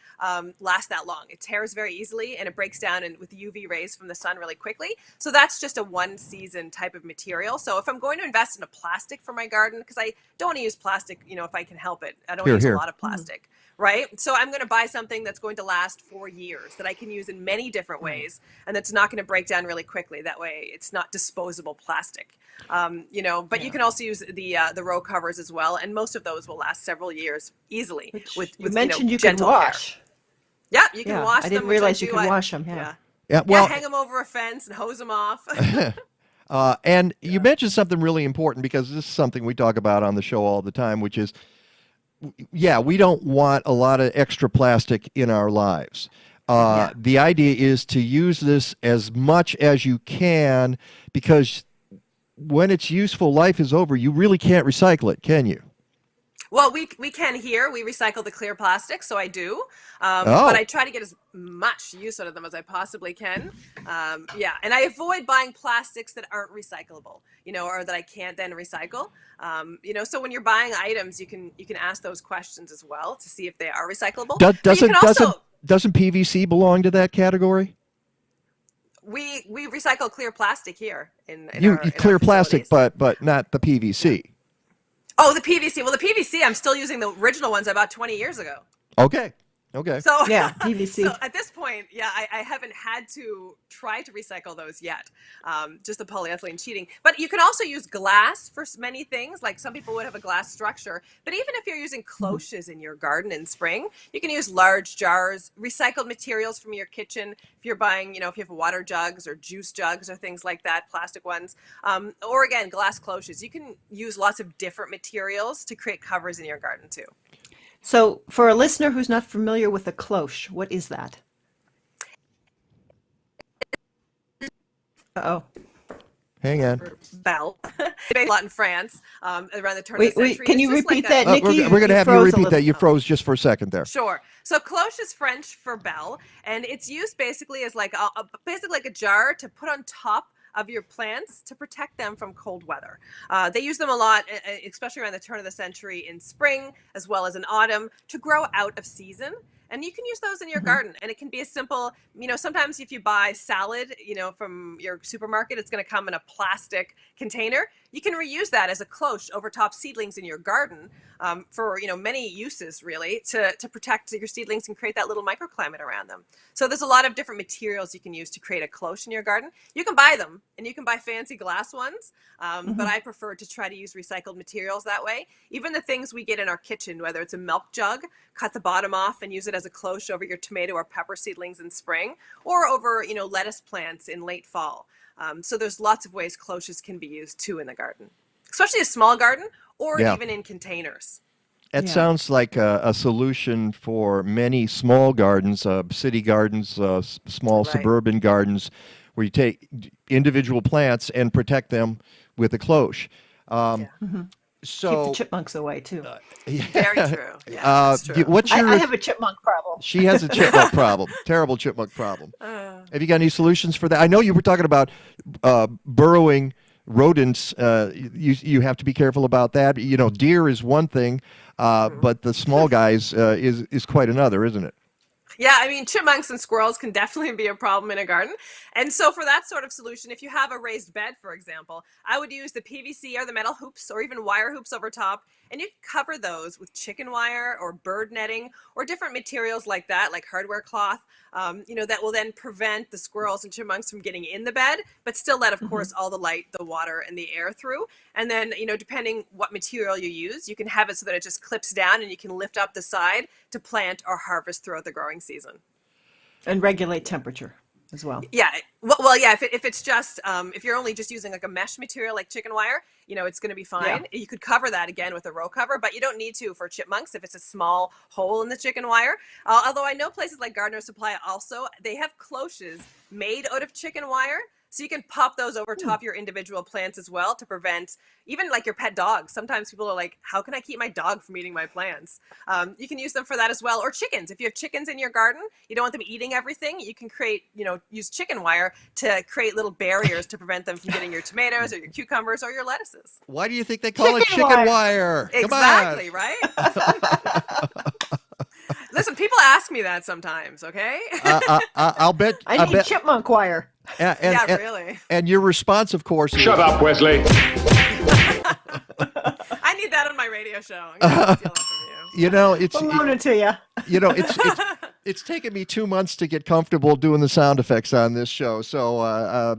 last that long. It tears very easily, and it breaks down with UV rays from the sun really quickly. So that's just a one-season type of material. So if I'm going to invest in a plastic for my garden, because I don't want to use plastic, if I can help it. I don't use a lot of plastic. Right? So I'm going to buy something that's going to last for years, that I can use in many different ways, and that's not going to break down really quickly. That way it's not disposable plastic. But you can also use the row covers as well, and most of those will last several years easily. With you mentioned you can wash. Care. Yeah, you can wash them. I didn't realize you could wash them. Well, hang them over a fence and hose them off. And you mentioned something really important, because this is something we talk about on the show all the time, which is yeah, we don't want a lot of extra plastic in our lives. The idea is to use this as much as you can, because when its useful life is over, you really can't recycle it, can you? Well, we can here. We recycle the clear plastic, so I do. But I try to get as much use out of them as I possibly can. Yeah, and I avoid buying plastics that aren't recyclable, or that I can't then recycle. So when you're buying items, you can ask those questions as well to see if they are recyclable. Doesn't PVC belong to that category? We recycle clear plastic here in clear our plastic, facilities. but not the PVC. Oh, the PVC. Well, the PVC, I'm still using the original ones I bought 20 years ago. Okay. So yeah, PVC. So at this point, yeah, I haven't had to try to recycle those yet. Just the polyethylene sheeting. But you can also use glass for many things. Like some people would have a glass structure. But even if you're using cloches in your garden in spring, you can use large jars, recycled materials from your kitchen. If you're buying, if you have water jugs or juice jugs or things like that, plastic ones, or again, glass cloches. You can use lots of different materials to create covers in your garden too. So for a listener who's not familiar with a cloche, what is that? Uh-oh. Hang on. Bell. Based a lot in France around the turn of the century. Can you repeat that, Nikki? We're going to have you repeat that. You froze just for a second there. Sure. So cloche is French for bell, and it's used basically as like a jar to put on top of your plants to protect them from cold weather. They use them a lot, especially around the turn of the century in spring, as well as in autumn, to grow out of season. And you can use those in your garden. And it can be as simple, sometimes if you buy salad, from your supermarket, it's going to come in a plastic container. You can reuse that as a cloche over top seedlings in your garden for, many uses really to protect your seedlings and create that little microclimate around them. So there's a lot of different materials you can use to create a cloche in your garden. You can buy them and you can buy fancy glass ones, but I prefer to try to use recycled materials that way. Even the things we get in our kitchen, whether it's a milk jug, cut the bottom off and use it as a cloche over your tomato or pepper seedlings in spring, or over, lettuce plants in late fall. So there's lots of ways cloches can be used too in the garden, especially a small garden or even in containers. It sounds like a solution for many small gardens, city gardens, small suburban gardens, where you take individual plants and protect them with a cloche. So keep the chipmunks away too. Very true. Yeah, that's true. I have a chipmunk problem. She has a chipmunk problem. Terrible chipmunk problem. Have you got any solutions for that? I know you were talking about burrowing rodents. You have to be careful about that. Deer is one thing, but the small guys is quite another, isn't it? Yeah, I mean, chipmunks and squirrels can definitely be a problem in a garden. And so for that sort of solution, if you have a raised bed, for example, I would use the PVC or the metal hoops or even wire hoops over top, and you can cover those with chicken wire or bird netting or different materials like that, like hardware cloth, that will then prevent the squirrels and chipmunks from getting in the bed, but still let, of course, all the light, the water, and the air through. And then, depending what material you use, you can have it so that it just clips down and you can lift up the side to plant or harvest throughout the growing season. And regulate temperature as well. Yeah. Well, yeah. If it's just if you're only just using like a mesh material like chicken wire, it's going to be fine. Yeah. You could cover that again with a row cover, but you don't need to for chipmunks if it's a small hole in the chicken wire. Although I know places like Gardener Supply also, they have cloches made out of chicken wire. So you can pop those over top your individual plants as well to prevent even like your pet dog. Sometimes people are like, how can I keep my dog from eating my plants? You can use them for that as well. Or chickens. If you have chickens in your garden, you don't want them eating everything. You can use chicken wire to create little barriers to prevent them from getting your tomatoes or your cucumbers or your lettuces. Why do you think they call it chicken wire? Exactly, right? Listen, people ask me that sometimes, okay? I'll bet. I need chipmunk wire. Really. And your response, of course, is... Shut up, Wesley. I need that on my radio show. I'm gonna steal that from you. We'll loan it to you. It's taken me 2 months to get comfortable doing the sound effects on this show. So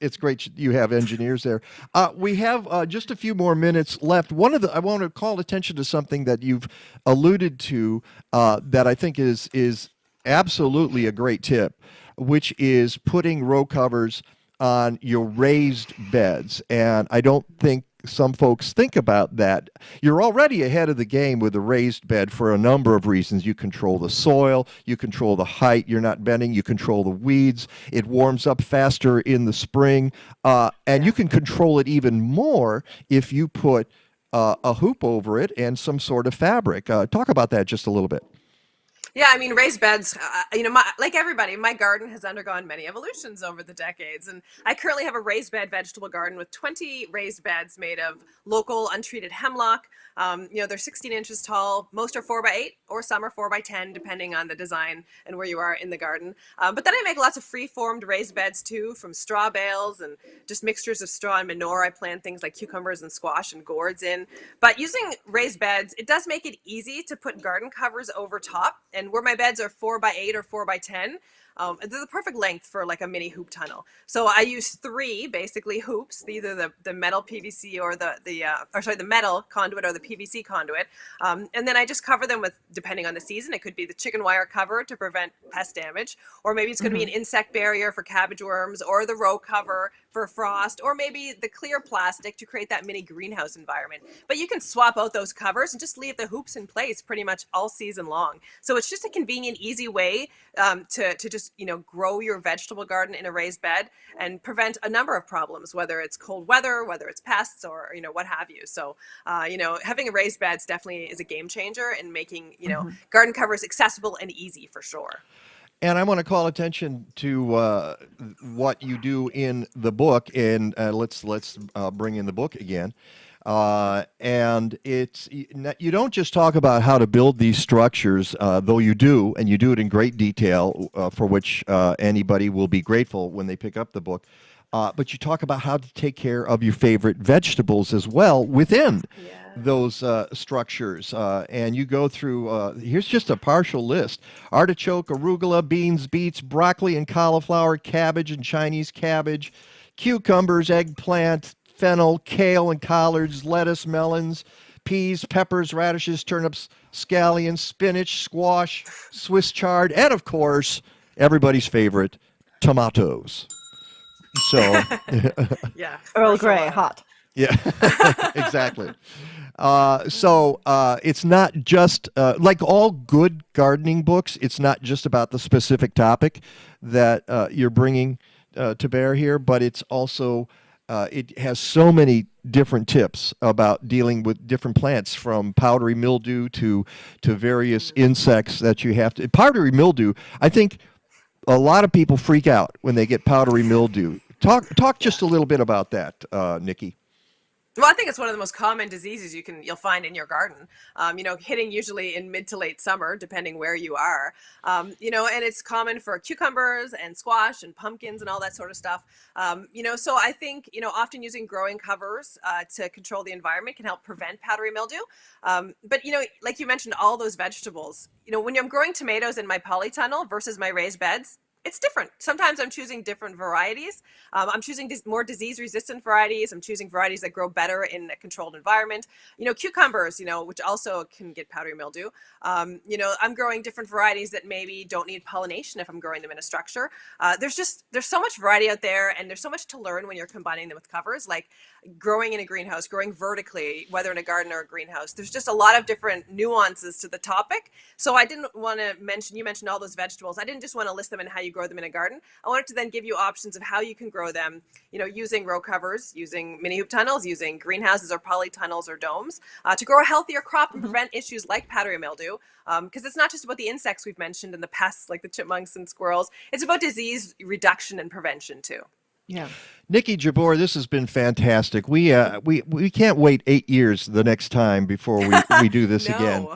it's great you have engineers there. We have just a few more minutes left. I want to call attention to something that you've alluded to that I think is absolutely a great tip, which is putting row covers on your raised beds. And I don't think some folks think about that. You're already ahead of the game with a raised bed for a number of reasons. You control the soil, you control the height, you're not bending, you control the weeds, it warms up faster in the spring, and you can control it even more if you put a hoop over it and some sort of fabric. Talk about that just a little bit. Yeah, I mean, raised beds, like everybody, my garden has undergone many evolutions over the decades. And I currently have a raised bed vegetable garden with 20 raised beds made of local untreated hemlock. They're 16 inches tall. Most are 4x8 or some are 4x10, depending on the design and where you are in the garden. But then I make lots of free-formed raised beds too, from straw bales and just mixtures of straw and manure. I plant things like cucumbers and squash and gourds in. But using raised beds, it does make it easy to put garden covers over top. And where my beds are 4x8 or 4x10, they're the perfect length for like a mini hoop tunnel. So I use 3 basically hoops, either the metal PVC or the metal conduit or the PVC conduit. And then I just cover them with, depending on the season, it could be the chicken wire cover to prevent pest damage, or maybe it's going to be an insect barrier for cabbage worms, or the row cover for frost, or maybe the clear plastic to create that mini greenhouse environment. But you can swap out those covers and just leave the hoops in place pretty much all season long. So it's just a convenient, easy way to just grow your vegetable garden in a raised bed and prevent a number of problems, whether it's cold weather, whether it's pests, or what have you. So having a raised beds definitely is a game changer in making garden covers accessible and easy for sure. And I want to call attention to what you do in the book, and let's bring in the book again. And you don't just talk about how to build these structures, though you do, and you do it in great detail, for which anybody will be grateful when they pick up the book. But you talk about how to take care of your favorite vegetables as well within those structures. And you go through, here's just a partial list: artichoke, arugula, beans, beets, broccoli and cauliflower, cabbage and Chinese cabbage, cucumbers, eggplant, fennel, kale and collards, lettuce, melons, peas, peppers, radishes, turnips, scallions, spinach, squash, Swiss chard, and of course, everybody's favorite, tomatoes. So, yeah, Earl Grey, hot. Yeah, exactly. So it's not just like all good gardening books. It's not just about the specific topic that you're bringing to bear here, but it's also it has so many different tips about dealing with different plants, from powdery mildew to various insects that you have to. Powdery mildew, I think a lot of people freak out when they get powdery mildew. Talk just a little bit about that, Nikki. Well, I think it's one of the most common diseases you'll find in your garden, hitting usually in mid to late summer, depending where you are, and it's common for cucumbers and squash and pumpkins and all that sort of stuff. So I think, often using growing covers to control the environment can help prevent powdery mildew. But, like you mentioned, all those vegetables, when I'm growing tomatoes in my polytunnel versus my raised beds, it's different. Sometimes I'm choosing different varieties. I'm choosing more disease-resistant varieties. I'm choosing varieties that grow better in a controlled environment. Cucumbers, which also can get powdery mildew. I'm growing different varieties that maybe don't need pollination if I'm growing them in a structure. There's so much variety out there, and there's so much to learn when you're combining them with covers, like growing in a greenhouse, growing vertically, whether in a garden or a greenhouse. There's just a lot of different nuances to the topic. So I didn't want to you mentioned all those vegetables. I didn't just want to list them and how you grow them in a garden. I wanted to then give you options of how you can grow them, using row covers, using mini hoop tunnels, using greenhouses or polytunnels or domes, to grow a healthier crop and prevent issues like powdery mildew. Because it's not just about the insects we've mentioned and the pests like the chipmunks and squirrels. It's about disease reduction and prevention too. Yeah. Nikki Jabor, this has been fantastic. We can't wait 8 years the next time before we do this again.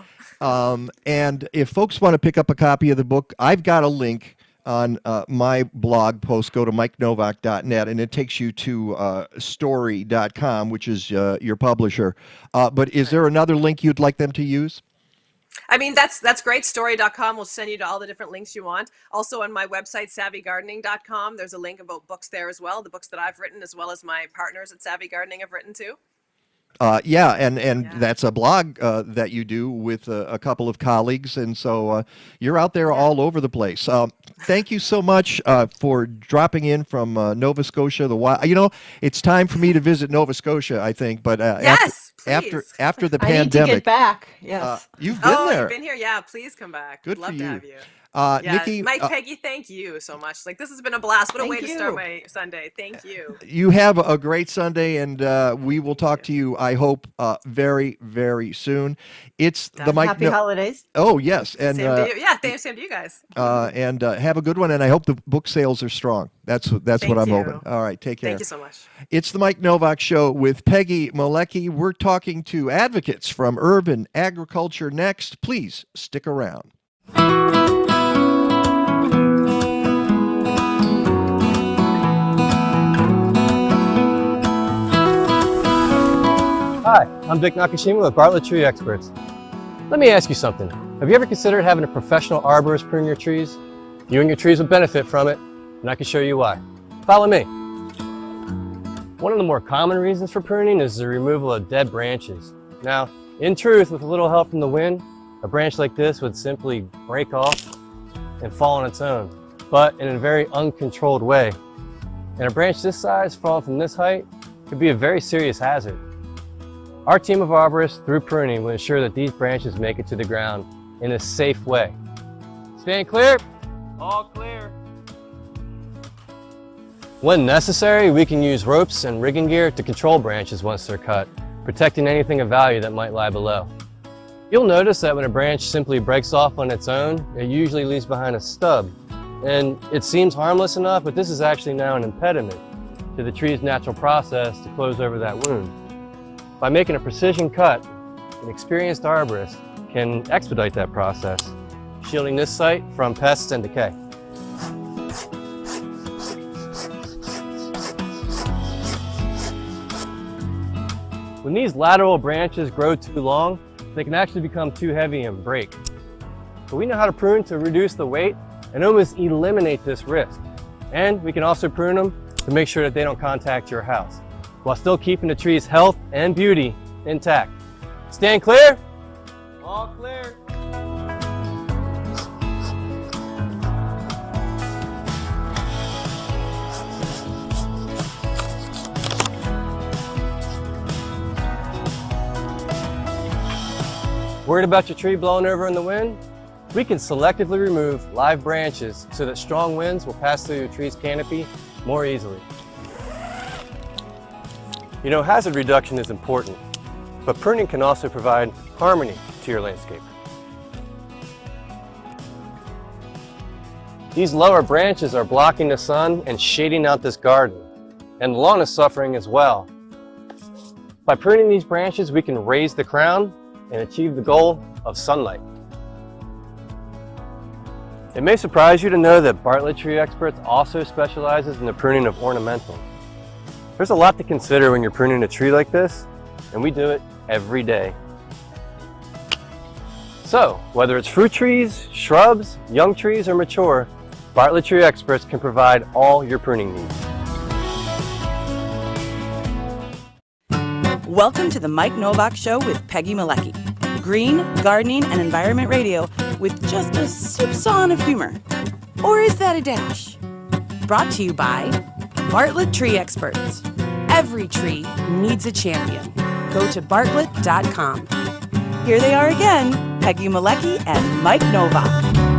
And if folks want to pick up a copy of the book, I've got a link on my blog post. Go to mikenovak.net, and it takes you to story.com, which is your publisher. But is there another link you'd like them to use? I mean, that's great. Story.com will send you to all the different links you want. Also on my website, savvygardening.com, there's a link about books there as well, the books that I've written, as well as my partners at Savvy Gardening have written too. Yeah, and that's a blog that you do with a couple of colleagues, and so you're out there all over the place. Thank you so much for dropping in from Nova Scotia. It's time for me to visit Nova Scotia, I think, but Yes, after the I need to pandemic, get back. Yes. you've been there. You've been here. Yeah, please come back. Good Love for to you. have you. Nikki, Mike, Peggy, thank you so much. Like, this has been a blast. What a Thank way to start you. my Sunday. Thank you. you have a great Sunday, and we will talk to you, I hope, very, very soon. It's the Mike. Happy holidays. Oh, yes. And Same to you. Yeah, same to you guys. and have a good one, and I hope the book sales are strong. That's what I'm hoping. All right, take care. Thank you so much. It's the Mike Nowak Show with Peggy Malecki. We're talking to advocates from urban agriculture next. Please stick around. Hi, I'm Vic Nakashima with Bartlett Tree Experts. Let me ask you something. Have you ever considered having a professional arborist prune your trees? You and your trees would benefit from it, and I can show you why. Follow me. One of the more common reasons for pruning is the removal of dead branches. Now, in truth, with a little help from the wind, a branch like this would simply break off and fall on its own, but in a very uncontrolled way. And a branch this size falling from this height could be a very serious hazard. Our team of arborists, through pruning, will ensure that these branches make it to the ground in a safe way. Stand clear. All clear. When necessary, we can use ropes and rigging gear to control branches once they're cut, protecting anything of value that might lie below. You'll notice that when a branch simply breaks off on its own, it usually leaves behind a stub. And it seems harmless enough, but this is actually now an impediment to the tree's natural process to close over that wound. By making a precision cut, an experienced arborist can expedite that process, shielding this site from pests and decay. When these lateral branches grow too long, they can actually become too heavy and break. But we know how to prune to reduce the weight and almost eliminate this risk. And we can also prune them to make sure that they don't contact your house, while still keeping the tree's health and beauty intact. Stand clear? All clear. Worried about your tree blowing over in the wind? We can selectively remove live branches so that strong winds will pass through your tree's canopy more easily. You know, hazard reduction is important, but pruning can also provide harmony to your landscape. These lower branches are blocking the sun and shading out this garden, and the lawn is suffering as well. By pruning these branches, we can raise the crown and achieve the goal of sunlight. It may surprise you to know that Bartlett Tree Experts also specializes in the pruning of ornamentals. There's a lot to consider when you're pruning a tree like this, and we do it every day. So, whether it's fruit trees, shrubs, young trees, or mature, Bartlett Tree Experts can provide all your pruning needs. Welcome to the Mike Nowak Show with Peggy Malecki. Green, gardening, and environment radio with just a soupçon of humor. Or is that a dash? Brought to you by Bartlett Tree Experts. Every tree needs a champion. Go to bartlett.com. Here they are again, Peggy Malecki and Mike Nowak.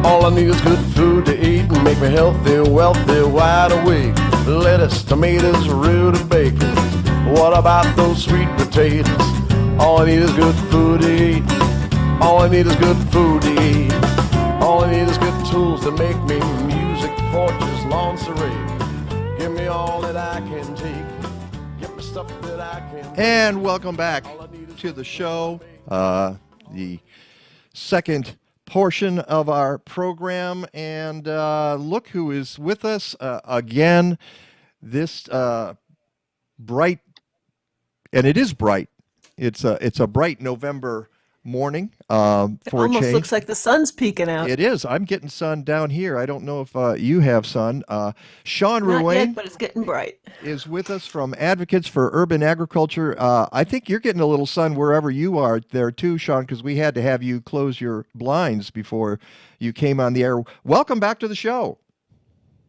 All I need is good food to eat and make me healthy, wealthy, wide awake. Lettuce, tomatoes, root bacon. What about those sweet potatoes? All I need is good food to eat. All I need is good food to eat. All I need is good tools to make me music, porches, lawn serene. Give me all that I can take. Give me stuff that I can. And welcome back to the show. The second portion of our program. And look who is with us again. This bright, and it is bright. It's a bright November morning for It a almost change. looks like the sun's peeking out. It is. I'm getting sun down here. I don't know if you have sun. Sean Not yet, Ruane but it's getting bright. is with us from Advocates for Urban Agriculture. I think you're getting a little sun wherever you are there too, Sean, because we had to have you close your blinds before you came on the air. Welcome back to the show.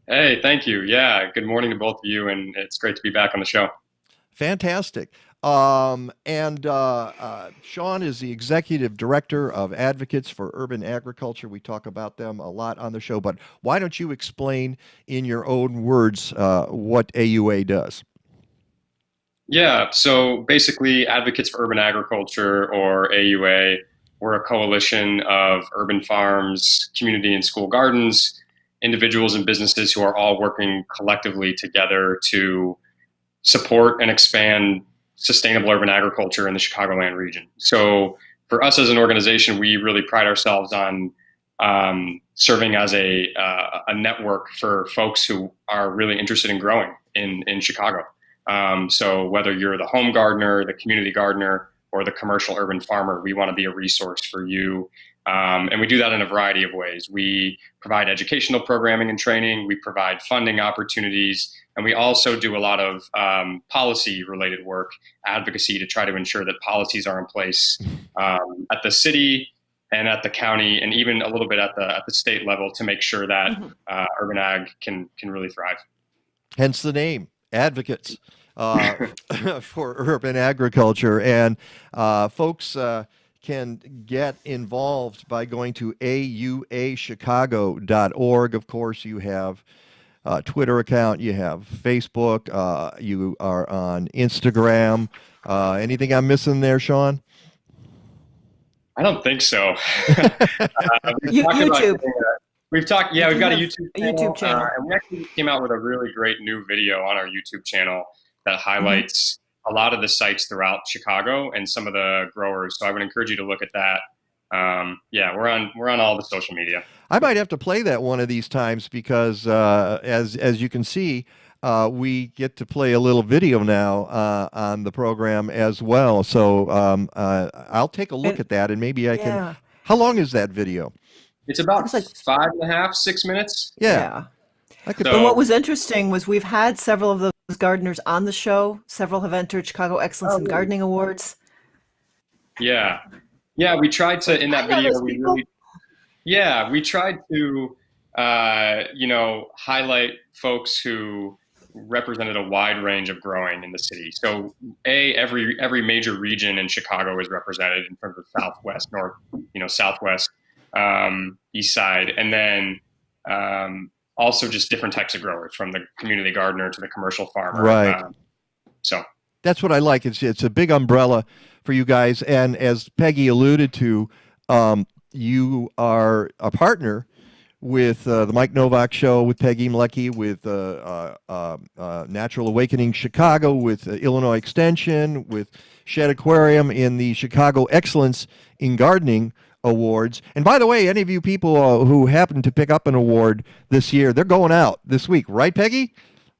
Hey, thank you. Yeah, good morning to both of you, and it's great to be back on the show. Fantastic. Sean is the executive director of Advocates for Urban Agriculture. We talk about them a lot on the show, but why don't you explain in your own words what AUA does? Yeah, so basically, Advocates for Urban Agriculture, or AUA, we're a coalition of urban farms, community and school gardens, individuals and businesses who are all working collectively together to support and expand sustainable urban agriculture in the Chicagoland region. So for us as an organization, we really pride ourselves on serving as a network for folks who are really interested in growing in Chicago. So whether you're the home gardener, the community gardener, or the commercial urban farmer, we want to be a resource for you. And we do that in a variety of ways. We provide educational programming and training. We provide funding opportunities. And we also do a lot of policy-related work, advocacy, to try to ensure that policies are in place at the city and at the county, and even a little bit at the state level, to make sure that urban ag can really thrive. Hence the name, Advocates for Urban Agriculture. And folks can get involved by going to auachicago.org. Of course, you have a Twitter account, you have Facebook, you are on Instagram. Anything I'm missing there, Sean? I don't think so. YouTube. We've got a YouTube channel. and we actually came out with a really great new video on our YouTube channel that highlights a lot of the sites throughout Chicago and some of the growers. So I would encourage you to look at that. We're on all the social media. I might have to play that one of these times because as you can see, we get to play a little video now on the program as well. So I'll take a look at that, and maybe I can. How long is that video? It's about 5.5, 6 minutes. Yeah. But what was interesting was we've had several of those gardeners on the show. Several have entered Chicago Excellence in Gardening Awards. Yeah. We tried to, in that video, we tried to, highlight folks who represented a wide range of growing in the city. So every major region in Chicago is represented in terms of Southwest, North, Southwest, East Side, and then also just different types of growers, from the community gardener to the commercial farmer. Right. So that's what I like. It's a big umbrella for you guys. And as Peggy alluded to, you are a partner with the Mike Nowak Show, with Peggy Malecki, with Natural Awakening Chicago, with Illinois Extension, with Shed Aquarium in the Chicago Excellence in Gardening Awards. And by the way, any of you people who happen to pick up an award this year, they're going out this week, right, Peggy?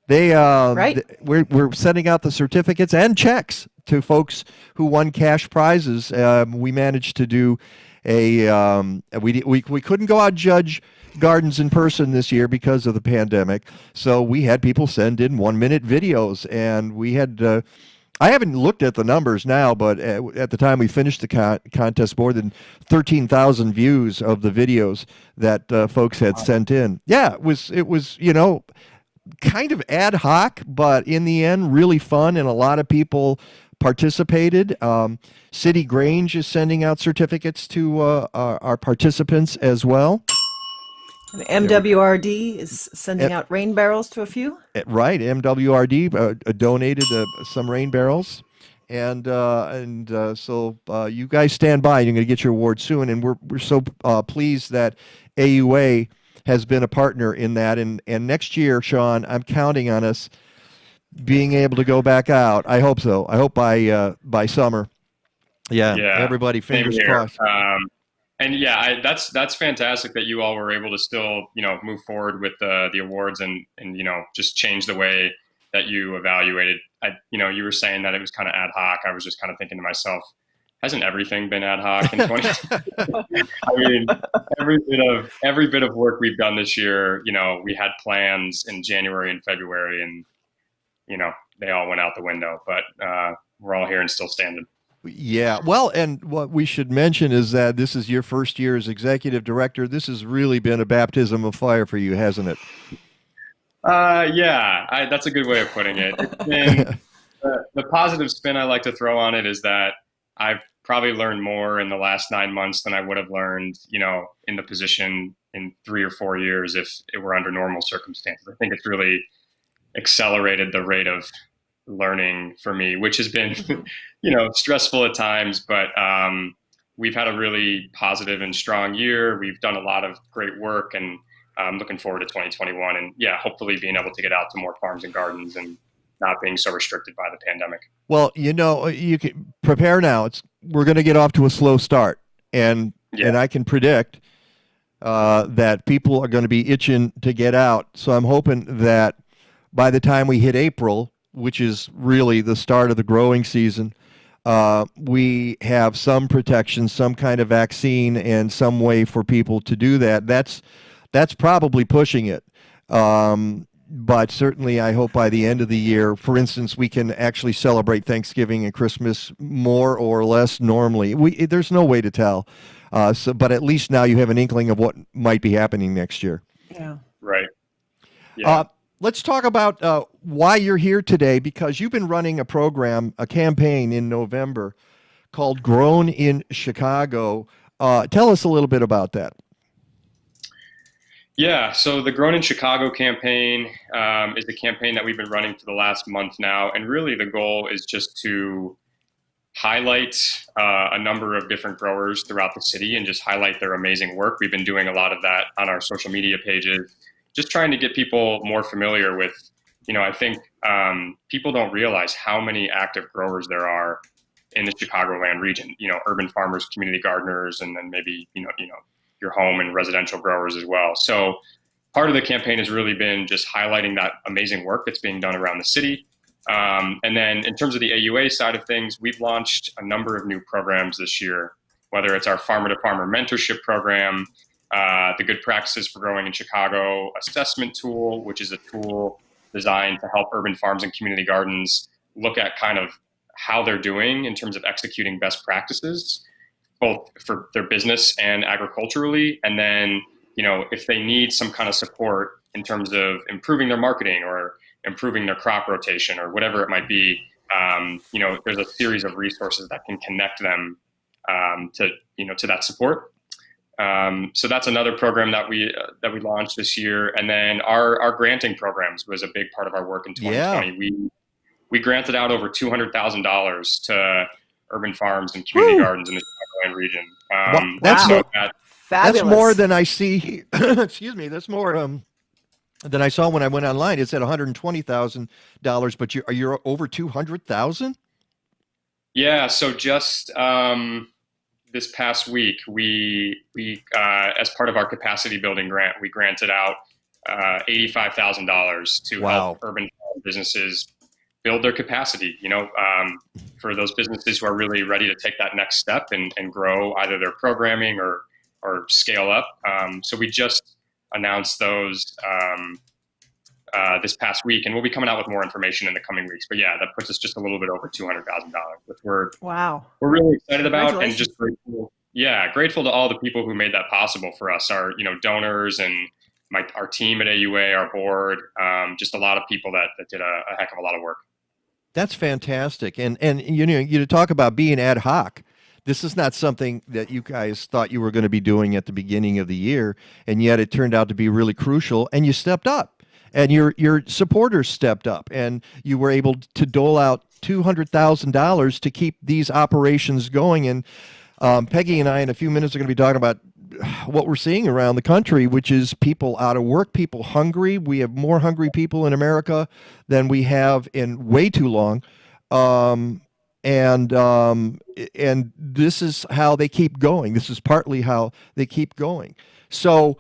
Right. We're sending out the certificates and checks to folks who won cash prizes. We managed to do we couldn't go out judge gardens in person this year because of the pandemic, so we had people send in 1-minute videos, and we had. I haven't looked at the numbers now, but at the time we finished the contest, more than 13,000 views of the videos that folks had sent in. Yeah, it was kind of ad hoc, but in the end, really fun, and a lot of people participated. City Grange is sending out certificates to our participants as well. And MWRD is sending out rain barrels to a few. Right, MWRD donated some rain barrels, and so you guys stand by. You're going to get your award soon, and we're so pleased that AUA has been a partner in that. And next year, Sean, I'm counting on us being able to go back out. I hope so. I hope by summer. Yeah. Everybody, fingers crossed. And that's fantastic that you all were able to still, move forward with the awards and just change the way that you evaluated. You were saying that it was kind of ad hoc. I was just kind of thinking to myself, hasn't everything been ad hoc in 20? I mean, every bit of work we've done this year, we had plans in January and February, and they all went out the window. But we're all here and still standing. Yeah. Well, and what we should mention is that this is your first year as executive director. This has really been a baptism of fire for you, hasn't it? Yeah, that's a good way of putting it. It's been, the positive spin I like to throw on it is that I've probably learned more in the last 9 months than I would have learned, in the position in 3 or 4 years if it were under normal circumstances. I think it's really accelerated the rate of learning for me, which has been, stressful at times, but we've had a really positive and strong year. We've done a lot of great work, and I'm looking forward to 2021 and hopefully being able to get out to more farms and gardens and not being so restricted by the pandemic. Well, you can prepare now. We're going to get off to a slow start, and I can predict that people are going to be itching to get out. So I'm hoping that by the time we hit April, which is really the start of the growing season, we have some protection, some kind of vaccine, and some way for people to do that. That's probably pushing it. But certainly I hope by the end of the year, for instance, we can actually celebrate Thanksgiving and Christmas more or less normally. There's no way to tell. But at least now you have an inkling of what might be happening next year. Yeah. Right. Yeah. Let's talk about why you're here today, because you've been running a campaign in November called Grown in Chicago. Tell us a little bit about that. Yeah, so the Grown in Chicago campaign is a campaign that we've been running for the last month now. And really the goal is just to highlight a number of different growers throughout the city and just highlight their amazing work. We've been doing a lot of that on our social media pages, just trying to get people more familiar with, I think people don't realize how many active growers there are in the Chicagoland region, urban farmers, community gardeners, and then maybe, your home and residential growers as well. So part of the campaign has really been just highlighting that amazing work that's being done around the city. And then in terms of the AUA side of things, we've launched a number of new programs this year, whether it's our Farmer to Farmer mentorship program, the Good Practices for Growing in Chicago assessment tool, which is a tool designed to help urban farms and community gardens look at kind of how they're doing in terms of executing best practices, both for their business and agriculturally. And then, if they need some kind of support in terms of improving their marketing or improving their crop rotation or whatever it might be, there's a series of resources that can connect them to that support. So that's another program that we launched this year. And then our granting programs was a big part of our work in 2020. Yeah. We granted out over $200,000 to urban farms and community gardens in the Chicagoland region. That's more than I see. Excuse me. That's more than I saw when I went online. It said $120,000, but you're over 200,000. Yeah. So just this past week, we as part of our capacity building grant, we granted out $85,000 to help urban businesses build their capacity, for those businesses who are really ready to take that next step and grow either their programming or scale up. So we just announced those this past week, and we'll be coming out with more information in the coming weeks. But yeah, that puts us just a little bit over $200,000, which we're really excited about, and just grateful. Yeah, grateful to all the people who made that possible for us. Our donors and our team at AUA, our board, just a lot of people that did a heck of a lot of work. That's fantastic. And you talk about being ad hoc. This is not something that you guys thought you were going to be doing at the beginning of the year, and yet it turned out to be really crucial, and you stepped up, and your supporters stepped up, and you were able to dole out $200,000 to keep these operations going. And Peggy and I in a few minutes are going to be talking about what we're seeing around the country, which is people out of work, people hungry. We have more hungry people in America than we have in way too long. And this is how they keep going. This is partly how they keep going. So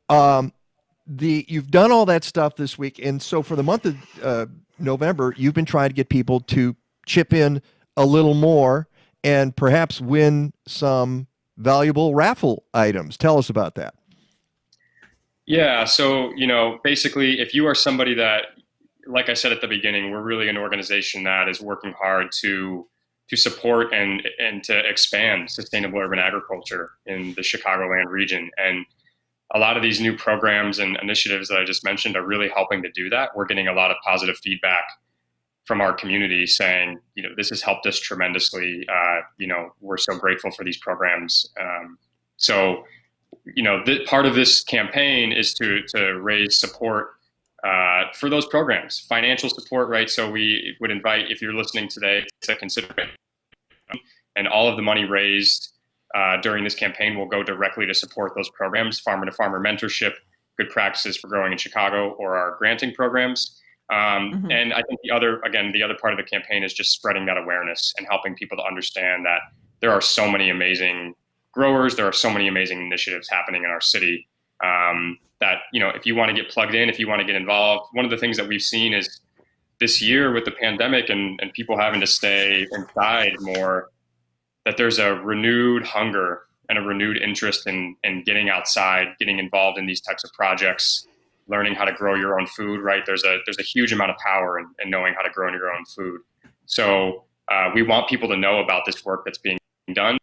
you've done all that stuff this week. And so for the month of November, you've been trying to get people to chip in a little more and perhaps win some valuable raffle items. Tell us about that. Yeah, so, basically, if you are somebody that, like I said at the beginning, we're really an organization that is working hard to support and to expand sustainable urban agriculture in the Chicagoland region. And a lot of these new programs and initiatives that I just mentioned are really helping to do that. We're getting a lot of positive feedback from our community saying, this has helped us tremendously. We're so grateful for these programs. Part of this campaign is to raise support for those programs, financial support, right? So we would invite, if you're listening today, to consider it. And all of the money raised during this campaign will go directly to support those programs, farmer-to-farmer mentorship, good practices for growing in Chicago, or our granting programs. And I think the other part of the campaign is just spreading that awareness and helping people to understand that there are so many amazing growers, there are so many amazing initiatives happening in our city that, if you want to get plugged in, if you want to get involved, one of the things that we've seen is this year with the pandemic and people having to stay inside more, that there's a renewed hunger and a renewed interest in getting outside, getting involved in these types of projects, learning how to grow your own food, right? There's a huge amount of power in knowing how to grow your own food. So we want people to know about this work that's being done.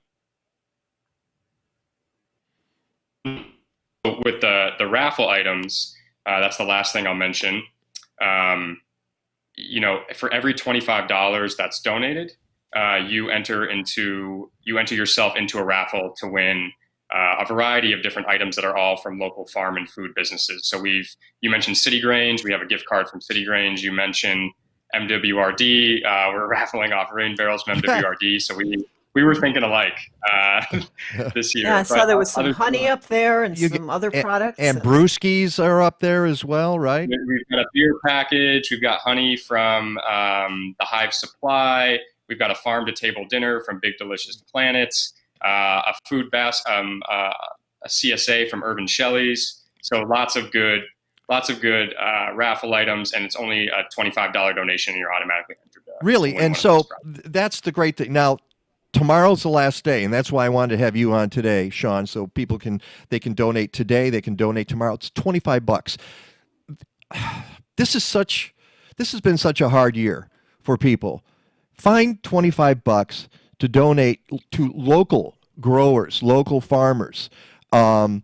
With the raffle items, that's the last thing I'll mention. For every $25 that's donated, you enter yourself into a raffle to win a variety of different items that are all from local farm and food businesses. So you mentioned City Grange. We have a gift card from City Grange. You mentioned MWRD. We're raffling off rain barrels from MWRD. So we were thinking alike this year. Yeah, I saw there was some honey up there and some other products. And brewskis are up there as well, right? We've got a beer package. We've got honey from the Hive Supply. We've got a farm-to-table dinner from Big Delicious Planets, a food basket, a CSA from Urban Shelley's. So lots of good raffle items, and it's only a $25 donation, and you're automatically entered. Really, and so that's the great thing. Now, tomorrow's the last day, and that's why I wanted to have you on today, Sean, so people can donate today, they can donate tomorrow. It's $25. This has been such a hard year for people. Find $25 to donate to local growers, local farmers. And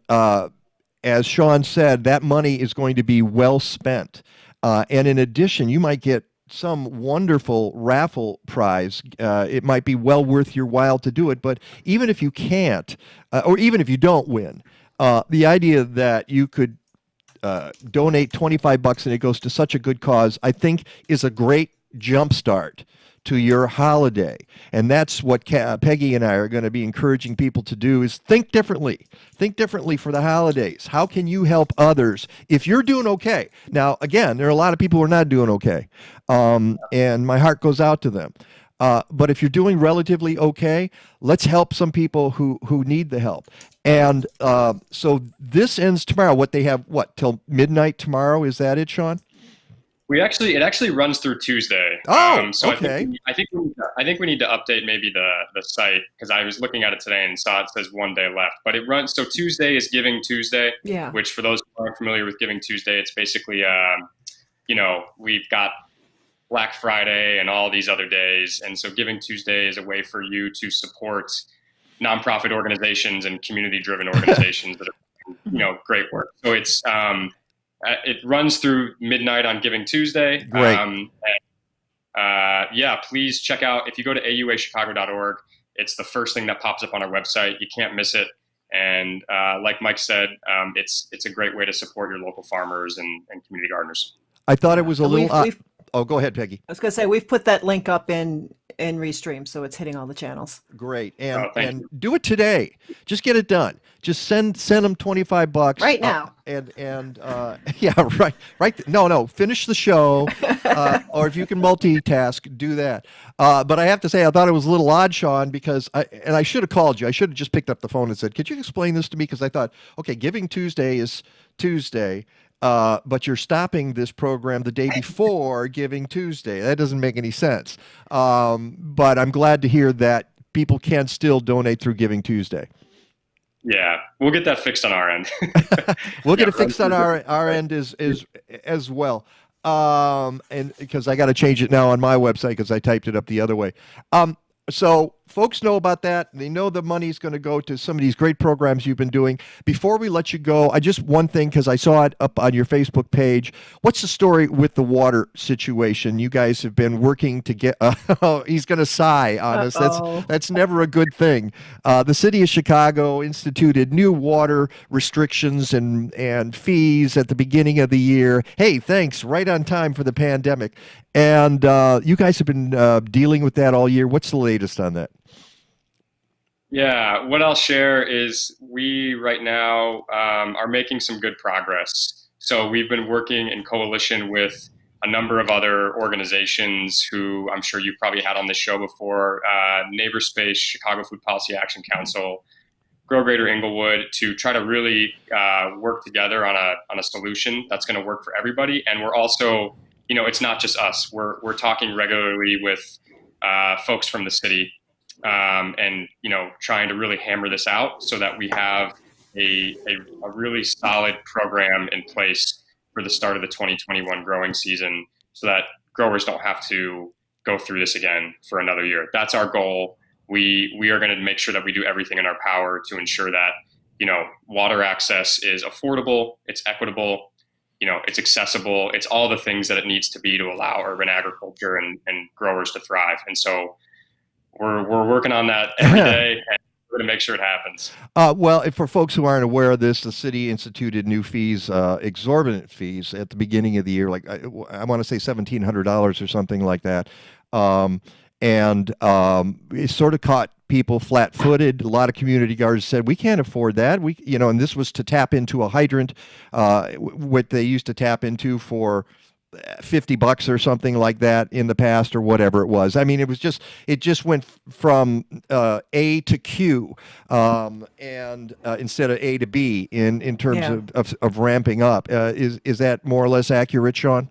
as Sean said, that money is going to be well spent. And in addition, you might get some wonderful raffle prize. It might be well worth your while to do it. But even if you can't, or even if you don't win, the idea that you could donate $25 and it goes to such a good cause, I think is a great jumpstart to your holiday. And that's what Peggy and I are going to be encouraging people to do, is think differently. Think differently for the holidays. How can you help others if you're doing okay? Now, again, there are a lot of people who are not doing okay, and my heart goes out to them. But if you're doing relatively okay, let's help some people who need the help. And so this ends tomorrow. What they have, till midnight tomorrow? Is that it, Sean? It actually runs through Tuesday. Oh, so okay. I think we need to update maybe the site, because I was looking at it today and saw it says 1 day left. But it runs, so Tuesday is Giving Tuesday. Yeah. Which, for those who aren't familiar with Giving Tuesday, it's basically we've got Black Friday and all these other days, and so Giving Tuesday is a way for you to support nonprofit organizations and community-driven organizations that are great work. So it's it runs through midnight on Giving Tuesday. Great. Please check out, if you go to auachicago.org, it's the first thing that pops up on our website. You can't miss it. And like Mike said, it's a great way to support your local farmers and community gardeners. I thought it was a little... Oh, go ahead, Peggy. I was going to say, we've put that link up in Restream, so it's hitting all the channels. Great. And do it today. Just get it done. Just send them $25 right now. Finish the show, or if you can multitask, do that. But I have to say, I thought it was a little odd, Sean, because I should have called you. I should have just picked up the phone and said, "Could you explain this to me?" Because I thought, okay, Giving Tuesday is Tuesday, but you're stopping this program the day before Giving Tuesday. That doesn't make any sense. But I'm glad to hear that people can still donate through Giving Tuesday. Yeah, we'll get that fixed on our end. We'll get it fixed on our end as well. And because I got to change it now on my website because I typed it up the other way. So folks know about that. They know the money's going to go to some of these great programs you've been doing. Before we let you go, one thing, because I saw it up on your Facebook page. What's the story with the water situation? You guys have been working to get, he's going to sigh on us. That's never a good thing. The city of Chicago instituted new water restrictions and fees at the beginning of the year. Hey, thanks, right on time for the pandemic. And you guys have been dealing with that all year. What's the latest on that? Yeah, what I'll share is we right now are making some good progress. So we've been working in coalition with a number of other organizations who I'm sure you've probably had on this show before, Neighbor Space, Chicago Food Policy Action Council, Grow Greater Inglewood, to try to really work together on a solution that's going to work for everybody. And we're also, it's not just us. We're talking regularly with folks from the city. And trying to really hammer this out so that we have a really solid program in place for the start of the 2021 growing season, so that growers don't have to go through this again for another year. That's our goal. We are going to make sure that we do everything in our power to ensure that water access is affordable, it's equitable, it's accessible, it's all the things that it needs to be to allow urban agriculture and growers to thrive. And so we're working on that every day, and we're going to make sure it happens. Well, for folks who aren't aware of this, the city instituted new fees, exorbitant fees at the beginning of the year, like I want to say $1,700 or something like that. And it sort of caught people flat-footed. A lot of community gardens said, we can't afford that. And this was to tap into a hydrant, what they used to tap into for $50 or something like that in the past, or whatever it was. I mean, it just went from A to Q, and instead of A to B in terms of ramping up. Is that more or less accurate, Sean?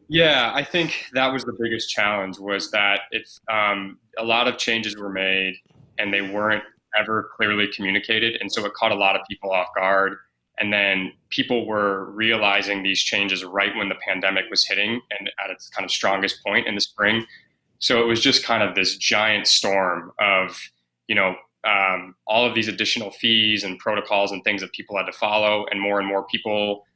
Yeah, I think that was the biggest challenge, was that a lot of changes were made and they weren't ever clearly communicated, and so it caught a lot of people off guard. And then people were realizing these changes right when the pandemic was hitting and at its kind of strongest point in the spring. So it was just kind of this giant storm of, all of these additional fees and protocols and things that people had to follow. And more people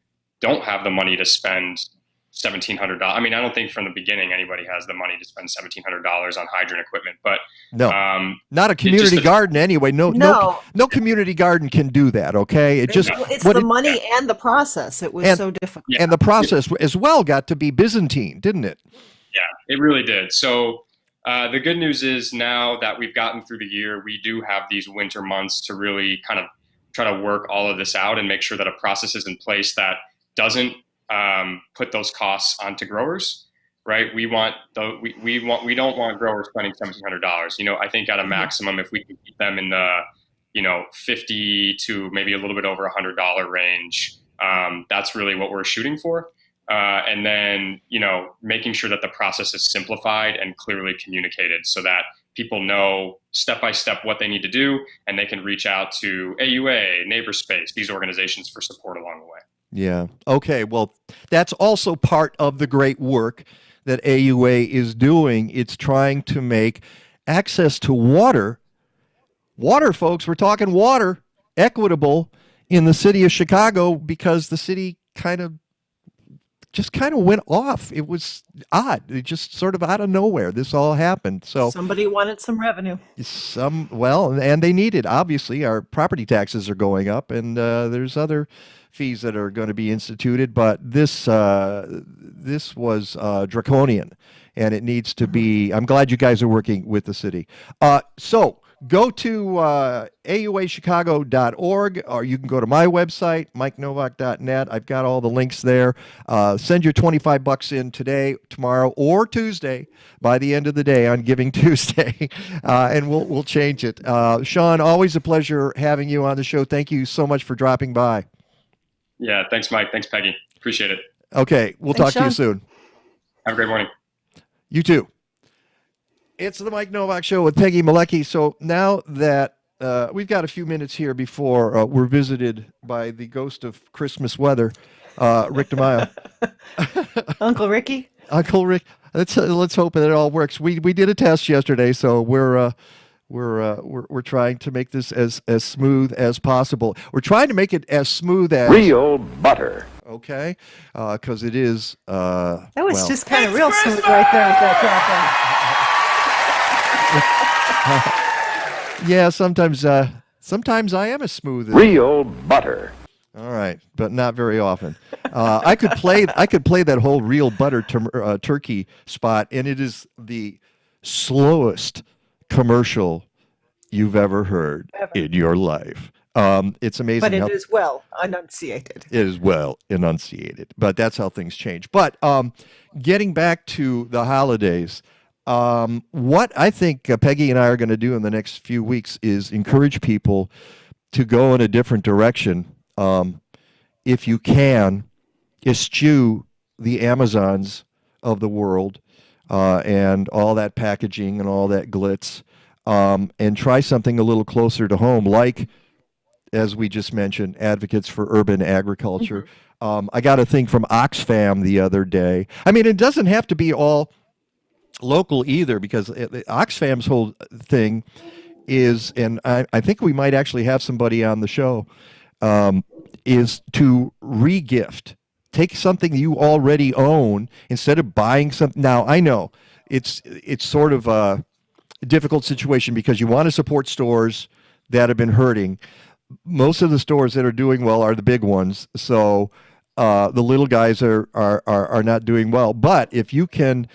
don't have the money to spend $1,700. I mean, I don't think from the beginning anybody has the money to spend $1,700 on hydrant equipment, but no, not a community garden anyway. No community garden can do that. Okay, it's the money and the process. It was so difficult, and the process as well got to be Byzantine, didn't it? Yeah, it really did. So the good news is now that we've gotten through the year, we do have these winter months to really kind of try to work all of this out and make sure that a process is in place that doesn't put those costs onto growers, right? We don't want growers spending $1,700. I think at a maximum, if we can keep them in the, $50 to maybe a little bit over $100 range, that's really what we're shooting for. And then, making sure that the process is simplified and clearly communicated so that people know step by step what they need to do, and they can reach out to AUA, Neighbor Space, these organizations for support along the way. Yeah. Okay. Well, that's also part of the great work that AUA is doing. It's trying to make access to water, folks, we're talking water, equitable in the city of Chicago, because the city kind of went off. It was odd. It just sort of out of nowhere, this all happened. So somebody wanted some revenue. And they need it. Obviously, our property taxes are going up, and there's other fees that are going to be instituted, but this was draconian, and it needs to be. I'm glad you guys are working with the city. So go to auachicago.org, or you can go to my website, mikenovak.net. I've got all the links there. Send your $25 in today, tomorrow, or Tuesday by the end of the day on Giving Tuesday, and we'll change it. Sean, always a pleasure having you on the show. Thank you so much for dropping by. Yeah, thanks, Mike. Thanks, Peggy. Appreciate it. Okay, we'll Thanks, talk to you Sean. soon. Have a great morning. You too. It's the Mike Nowak Show with Peggy Malecki. So now that we've got a few minutes here before we're visited by the ghost of Christmas weather, Rick DiMaio. Uncle Ricky? Uncle Rick. Let's hope that it all works. We did a test yesterday, so we're trying to make this as smooth as possible. We're trying to make it as smooth as Real butter. Okay, because it is. That was just kind of real smooth right there with that Yeah, sometimes I am as smooth as Real butter. All right, but not very often. I could play that whole real butter turkey spot, and it is the slowest commercial you've ever heard in your life. It's amazing. But it is well enunciated. It is well enunciated, but that's how things change. But getting back to the holidays, what I think Peggy and I are going to do in the next few weeks is encourage people to go in a different direction. If you can, eschew the Amazons of the world and all that packaging and all that glitz, and try something a little closer to home, like, as we just mentioned, Advocates for Urban Agriculture. I got a thing from Oxfam the other day. I mean, it doesn't have to be all local either, because Oxfam's whole thing is, and I think we might actually have somebody on the show, is to re-gift. Take something you already own instead of buying something. Now, I know it's sort of a difficult situation because you want to support stores that have been hurting. Most of the stores that are doing well are the big ones, so the little guys are not doing well. But if you can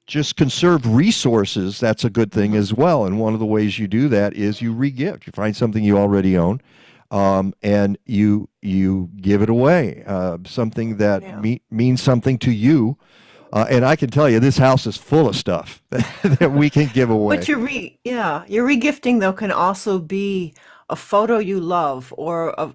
just conserve resources, that's a good thing as well. And one of the ways you do that is you re-gift. You find something you already own, and you give it away, something that means something to you. And I can tell you, this house is full of stuff that we can give away. But your re-gifting, though, can also be a photo you love, or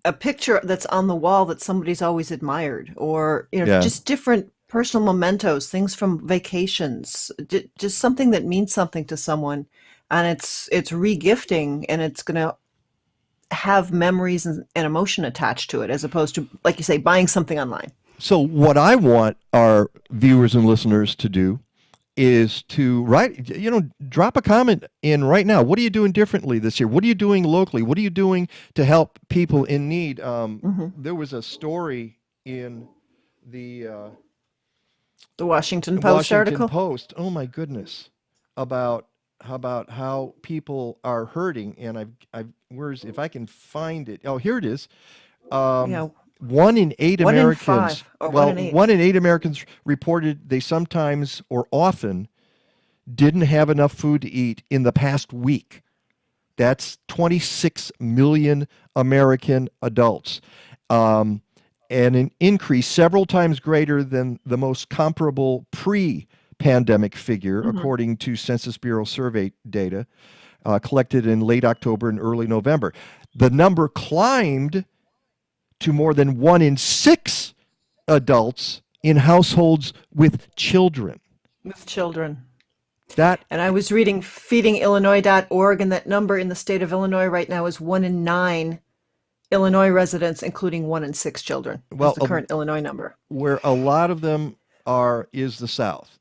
a picture that's on the wall that somebody's always admired, or just different personal mementos, things from vacations, just something that means something to someone, and it's re-gifting, and it's going to have memories and emotion attached to it, as opposed to, like you say, buying something online. So what I want our viewers and listeners to do is to drop a comment in right now. What are you doing differently this year? What are you doing locally? What are you doing to help people in need? There was a story in the Washington Post article. Post. Oh my goodness, about how people are hurting, and if I can find it. Oh, here it is. 1 in 8 Americans. One in eight Americans reported they sometimes or often didn't have enough food to eat in the past week. That's 26 million American adults, and an increase several times greater than the most comparable pre-pandemic figure, according to Census Bureau survey data collected in late October and early November. The number climbed to more than 1 in 6 adults in households with children. And I was reading feedingillinois.org, and that number in the state of Illinois right now is 1 in 9 Illinois residents, including 1 in 6 children. That's the current Illinois number. Where a lot of them is the South.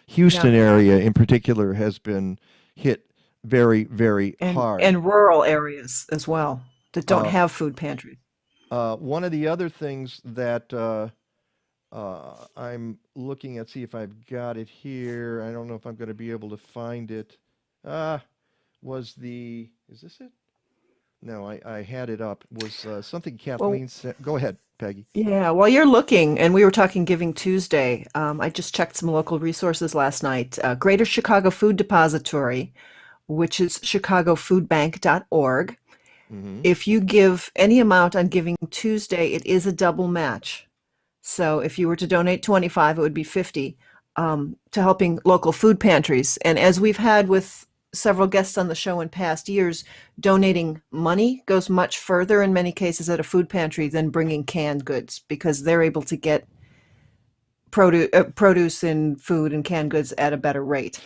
Houston area in particular has been hit very, very hard. And rural areas as well that don't have food pantries. One of the other things that I'm looking at, see if I've got it here. I don't know if I'm going to be able to find it. Is this it? No, I had it up. Was something Kathleen said. Go ahead, Peggy. Yeah, while you're looking, and we were talking Giving Tuesday, I just checked some local resources last night. Greater Chicago Food Depository, which is chicagofoodbank.org. If you give any amount on Giving Tuesday, it is a double match. So if you were to donate 25, it would be 50 to helping local food pantries. And as we've had with several guests on the show in past years, donating money goes much further in many cases at a food pantry than bringing canned goods, because they're able to get produce and food and canned goods at a better rate.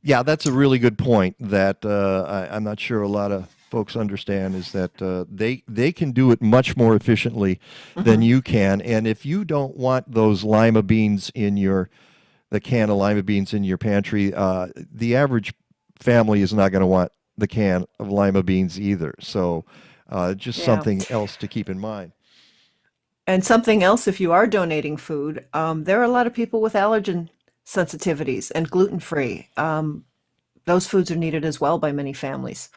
Yeah, that's a really good point that I'm not sure a lot of folks understand, is that they can do it much more efficiently than you can. And if you don't want those lima beans in the can of lima beans in your pantry, the average family is not going to want the can of lima beans either. So just something else to keep in mind. And something else, if you are donating food, there are a lot of people with allergen sensitivities and gluten-free. Those foods are needed as well by many families.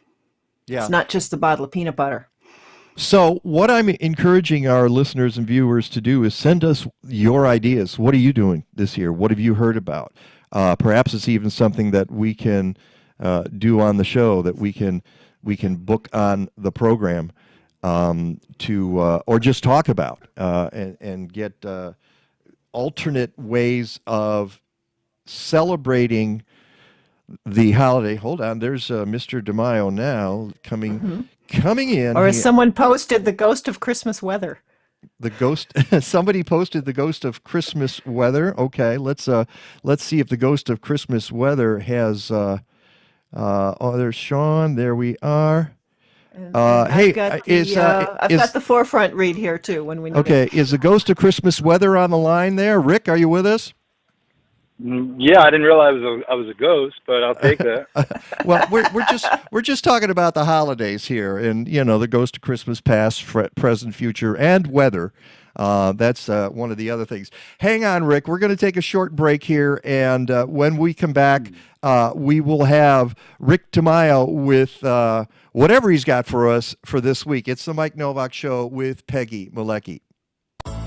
Yeah. It's not just the bottle of peanut butter. So what I'm encouraging our listeners and viewers to do is send us your ideas. What are you doing this year? What have you heard about? Perhaps it's even something that we can do on the show, that we can book on the program or just talk about and get alternate ways of celebrating the holiday. Hold on, there's Mr. DiMaio now coming in. Or as someone posted, the ghost of Christmas weather. The ghost. Somebody posted the ghost of Christmas weather. Okay, let's see if the ghost of Christmas weather has. There's Sean. There we are. I've got the forefront read here too when we need it. Is the ghost of Christmas weather on the line there? Rick, are you with us? Yeah, I didn't realize I was a ghost, but I'll take that. Well, we're just talking about the holidays here, and the ghost of Christmas past, present, future, and weather. That's one of the other things. Hang on, Rick. We're going to take a short break here, and when we come back, we will have Rick DiMaio with whatever he's got for us for this week. It's the Mike Nowak Show with Peggy Malecki.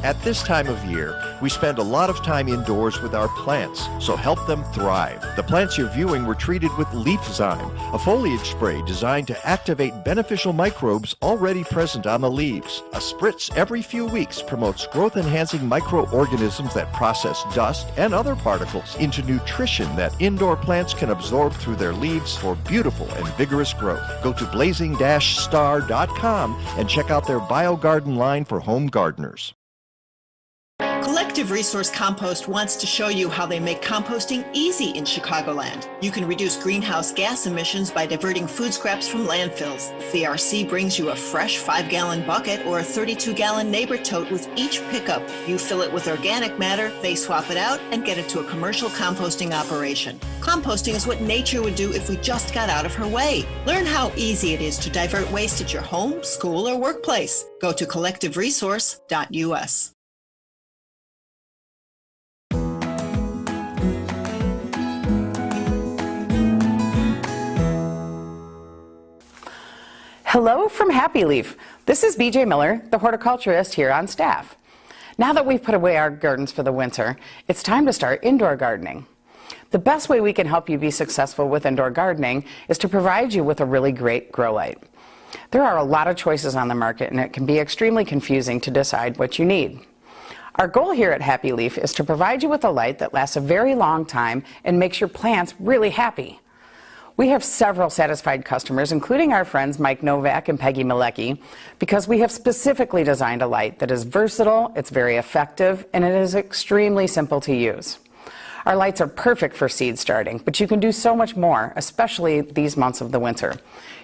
At this time of year, we spend a lot of time indoors with our plants, so help them thrive. The plants you're viewing were treated with Leafzyme, a foliage spray designed to activate beneficial microbes already present on the leaves. A spritz every few weeks promotes growth-enhancing microorganisms that process dust and other particles into nutrition that indoor plants can absorb through their leaves for beautiful and vigorous growth. Go to blazing-star.com and check out their BioGarden line for home gardeners. Collective Resource Compost wants to show you how they make composting easy in Chicagoland. You can reduce greenhouse gas emissions by diverting food scraps from landfills. CRC brings you a fresh 5-gallon bucket or a 32-gallon neighbor tote with each pickup. You fill it with organic matter, they swap it out, and get it to a commercial composting operation. Composting is what nature would do if we just got out of her way. Learn how easy it is to divert waste at your home, school, or workplace. Go to collectiveresource.us. Hello from Happy Leaf. This is BJ Miller, the horticulturist here on staff. Now that we've put away our gardens for the winter, it's time to start indoor gardening. The best way we can help you be successful with indoor gardening is to provide you with a really great grow light. There are a lot of choices on the market, and it can be extremely confusing to decide what you need. Our goal here at Happy Leaf is to provide you with a light that lasts a very long time and makes your plants really happy. We have several satisfied customers, including our friends Mike Nowak and Peggy Malecki, because we have specifically designed a light that is versatile, it's very effective, and it is extremely simple to use. Our lights are perfect for seed starting, but you can do so much more, especially these months of the winter.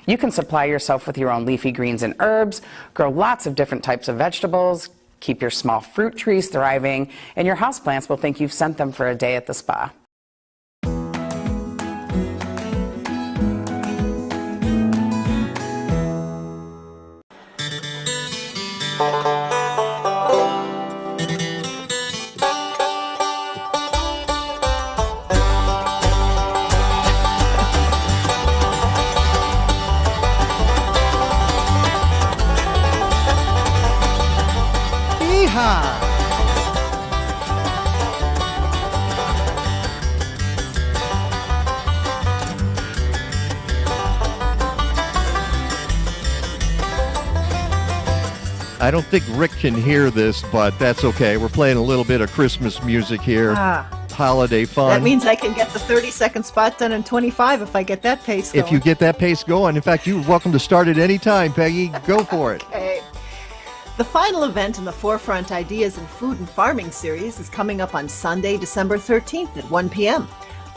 You can supply yourself with your own leafy greens and herbs, grow lots of different types of vegetables, keep your small fruit trees thriving, and your houseplants will think you've sent them for a day at the spa. I don't think Rick can hear this, but that's okay. We're playing a little bit of Christmas music here. holiday fun. That means I can get the 30-second spot done in 25 if I get that pace going. If you get that pace going. In fact, you're welcome to start at any time, Peggy. Go for it. Okay. The final event in the Forefront Ideas in Food and Farming series is coming up on Sunday, December 13th at 1 p.m.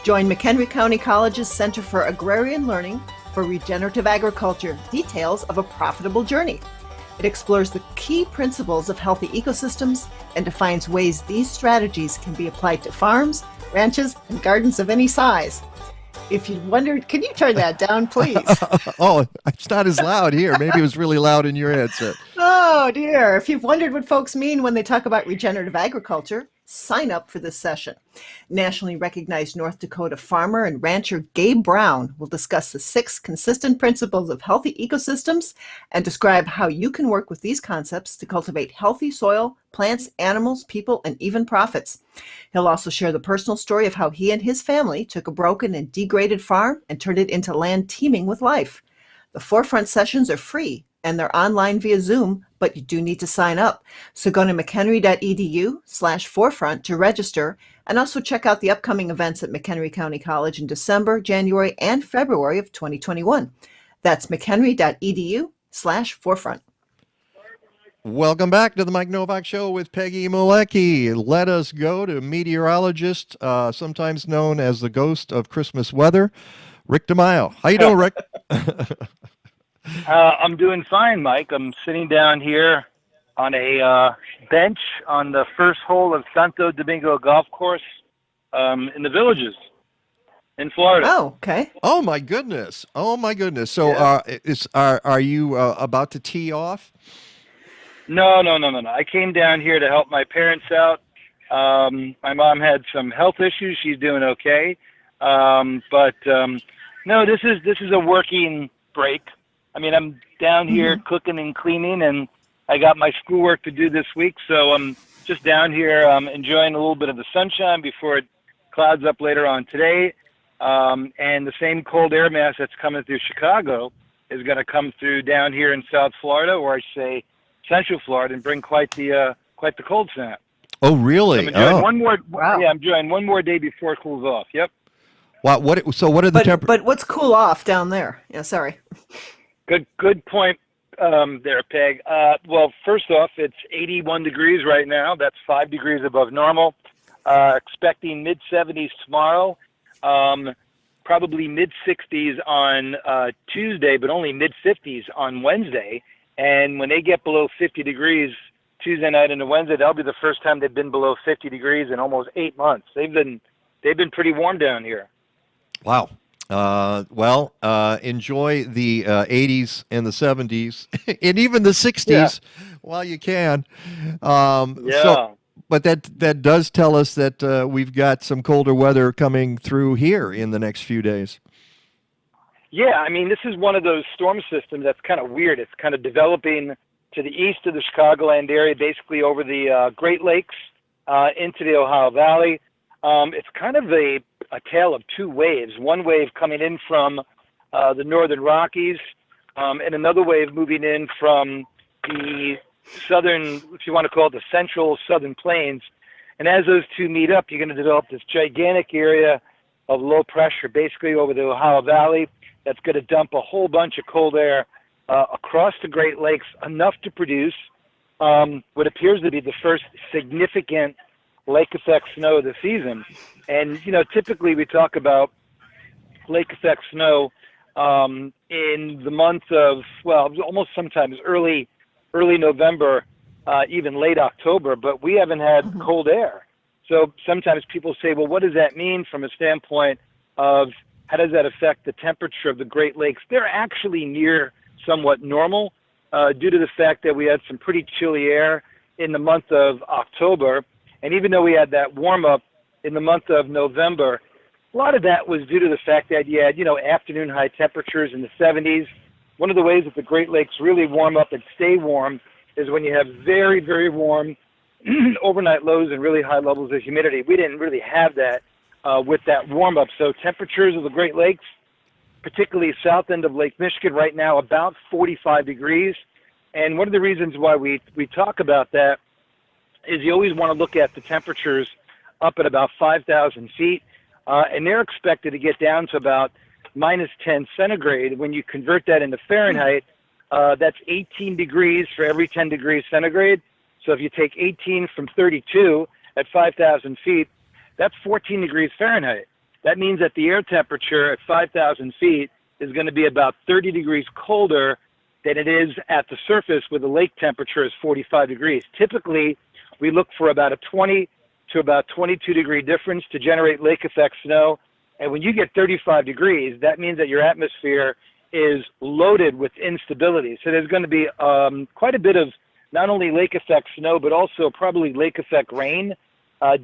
Join McHenry County College's Center for Agrarian Learning for Regenerative Agriculture, details of a profitable journey. It explores the key principles of healthy ecosystems and defines ways these strategies can be applied to farms, ranches, and gardens of any size. If you wondered, can you turn that down, please? Oh, it's not as loud here. Maybe it was really loud in your headset. Oh, dear. If you've wondered what folks mean when they talk about regenerative agriculture, sign up for this session. Nationally recognized North Dakota farmer and rancher Gabe Brown will discuss the 6 consistent principles of healthy ecosystems and describe how you can work with these concepts to cultivate healthy soil, plants, animals, people, and even profits. He'll also share the personal story of how he and his family took a broken and degraded farm and turned it into land teeming with life. The Forefront sessions are free and they're online via Zoom, but you do need to sign up. So go to mchenry.edu/forefront to register, and also check out the upcoming events at McHenry County College in December, January, and February of 2021. That's mchenry.edu/forefront. Welcome back to the Mike Nowak Show with Peggy Malecki. Let us go to meteorologist, sometimes known as the ghost of Christmas weather, Rick DiMaio. How you doing, Rick? I'm doing fine, Mike. I'm sitting down here on a bench on the first hole of Santo Domingo Golf Course in the Villages in Florida. Oh, okay. Oh, my goodness. Oh, my goodness. So are you about to tee off? No. I came down here to help my parents out. My mom had some health issues. She's doing okay. No, this is a working break. I mean, I'm down here cooking and cleaning, and I got my schoolwork to do this week, so I'm just down here enjoying a little bit of the sunshine before it clouds up later on today. And the same cold air mass that's coming through Chicago is going to come through down here in South Florida, or I say Central Florida, and bring quite the cold snap. Oh, really? So I'm enjoying one more. Wow. Yeah, I'm enjoying one more day before it cools off. Yep. Wow. What are the temperatures? But what's cool off down there? Yeah, sorry. Good point there, Peg. Well, first off, it's 81 degrees right now. That's 5 degrees above normal. Expecting mid-70s tomorrow. Probably mid-60s on Tuesday, but only mid-50s on Wednesday. And when they get below 50 degrees Tuesday night into Wednesday, that'll be the first time they've been below 50 degrees in almost 8 months. They've been pretty warm down here. Wow. Enjoy the 80s and the 70s and even the 60s while you can. But that does tell us that we've got some colder weather coming through here in the next few days. Yeah, I mean, this is one of those storm systems that's kind of weird. It's kind of developing to the east of the Chicagoland area, basically over the Great Lakes into the Ohio Valley. It's kind of a tale of two waves. One wave coming in from the northern Rockies, and another wave moving in from the southern, if you want to call it the central southern plains. And as those two meet up, you're going to develop this gigantic area of low pressure, basically over the Ohio Valley, that's going to dump a whole bunch of cold air across the Great Lakes, enough to produce what appears to be the first significant lake effect snow of the season. And, typically we talk about lake effect snow in the month of, almost sometimes early November, even late October, but we haven't had cold air. So sometimes people say, well, what does that mean from a standpoint of how does that affect the temperature of the Great Lakes? They're actually near somewhat normal due to the fact that we had some pretty chilly air in the month of October. And even though we had that warm-up in the month of November, a lot of that was due to the fact that you had, afternoon high temperatures in the 70s. One of the ways that the Great Lakes really warm up and stay warm is when you have very, very warm overnight lows and really high levels of humidity. We didn't really have that with that warm-up. So temperatures of the Great Lakes, particularly south end of Lake Michigan right now, about 45 degrees. And one of the reasons why we talk about that is you always want to look at the temperatures up at about 5,000 feet, and they're expected to get down to about minus 10 centigrade. When you convert that into Fahrenheit, that's 18 degrees for every 10 degrees centigrade. So if you take 18 from 32 at 5,000 feet, that's 14 degrees Fahrenheit. That means that the air temperature at 5,000 feet is going to be about 30 degrees colder than it is at the surface where the lake temperature is 45 degrees. Typically, we look for about a 20 to about 22 degree difference to generate lake effect snow. And when you get 35 degrees, that means that your atmosphere is loaded with instability. So there's going to be quite a bit of not only lake effect snow, but also probably lake effect rain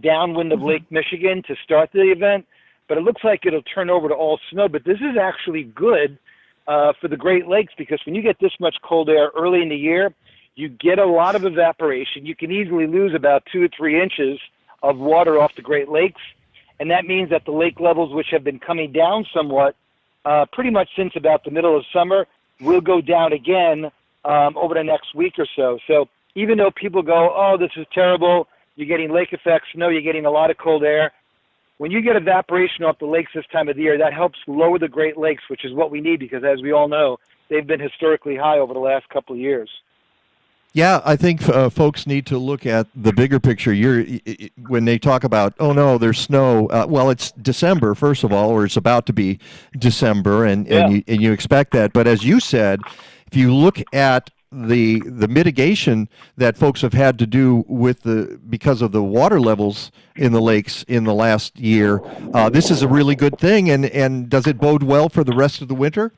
downwind of Lake Michigan to start the event. But it looks like it'll turn over to all snow. But this is actually good for the Great Lakes, because when you get this much cold air early in the year, you get a lot of evaporation. You can easily lose about 2 or 3 inches of water off the Great Lakes. And that means that the lake levels, which have been coming down somewhat pretty much since about the middle of summer, will go down again over the next week or so. So even though people go, oh, this is terrible, you're getting lake effect snow, you're getting a lot of cold air, when you get evaporation off the lakes this time of the year, that helps lower the Great Lakes, which is what we need, because as we all know, they've been historically high over the last couple of years. Yeah, I think folks need to look at the bigger picture. When they talk about, oh no, there's snow. Well, it's December, first of all, or it's about to be December, and you expect that. But as you said, if you look at the mitigation that folks have had to do because of the water levels in the lakes in the last year, this is a really good thing. And does it bode well for the rest of the winter?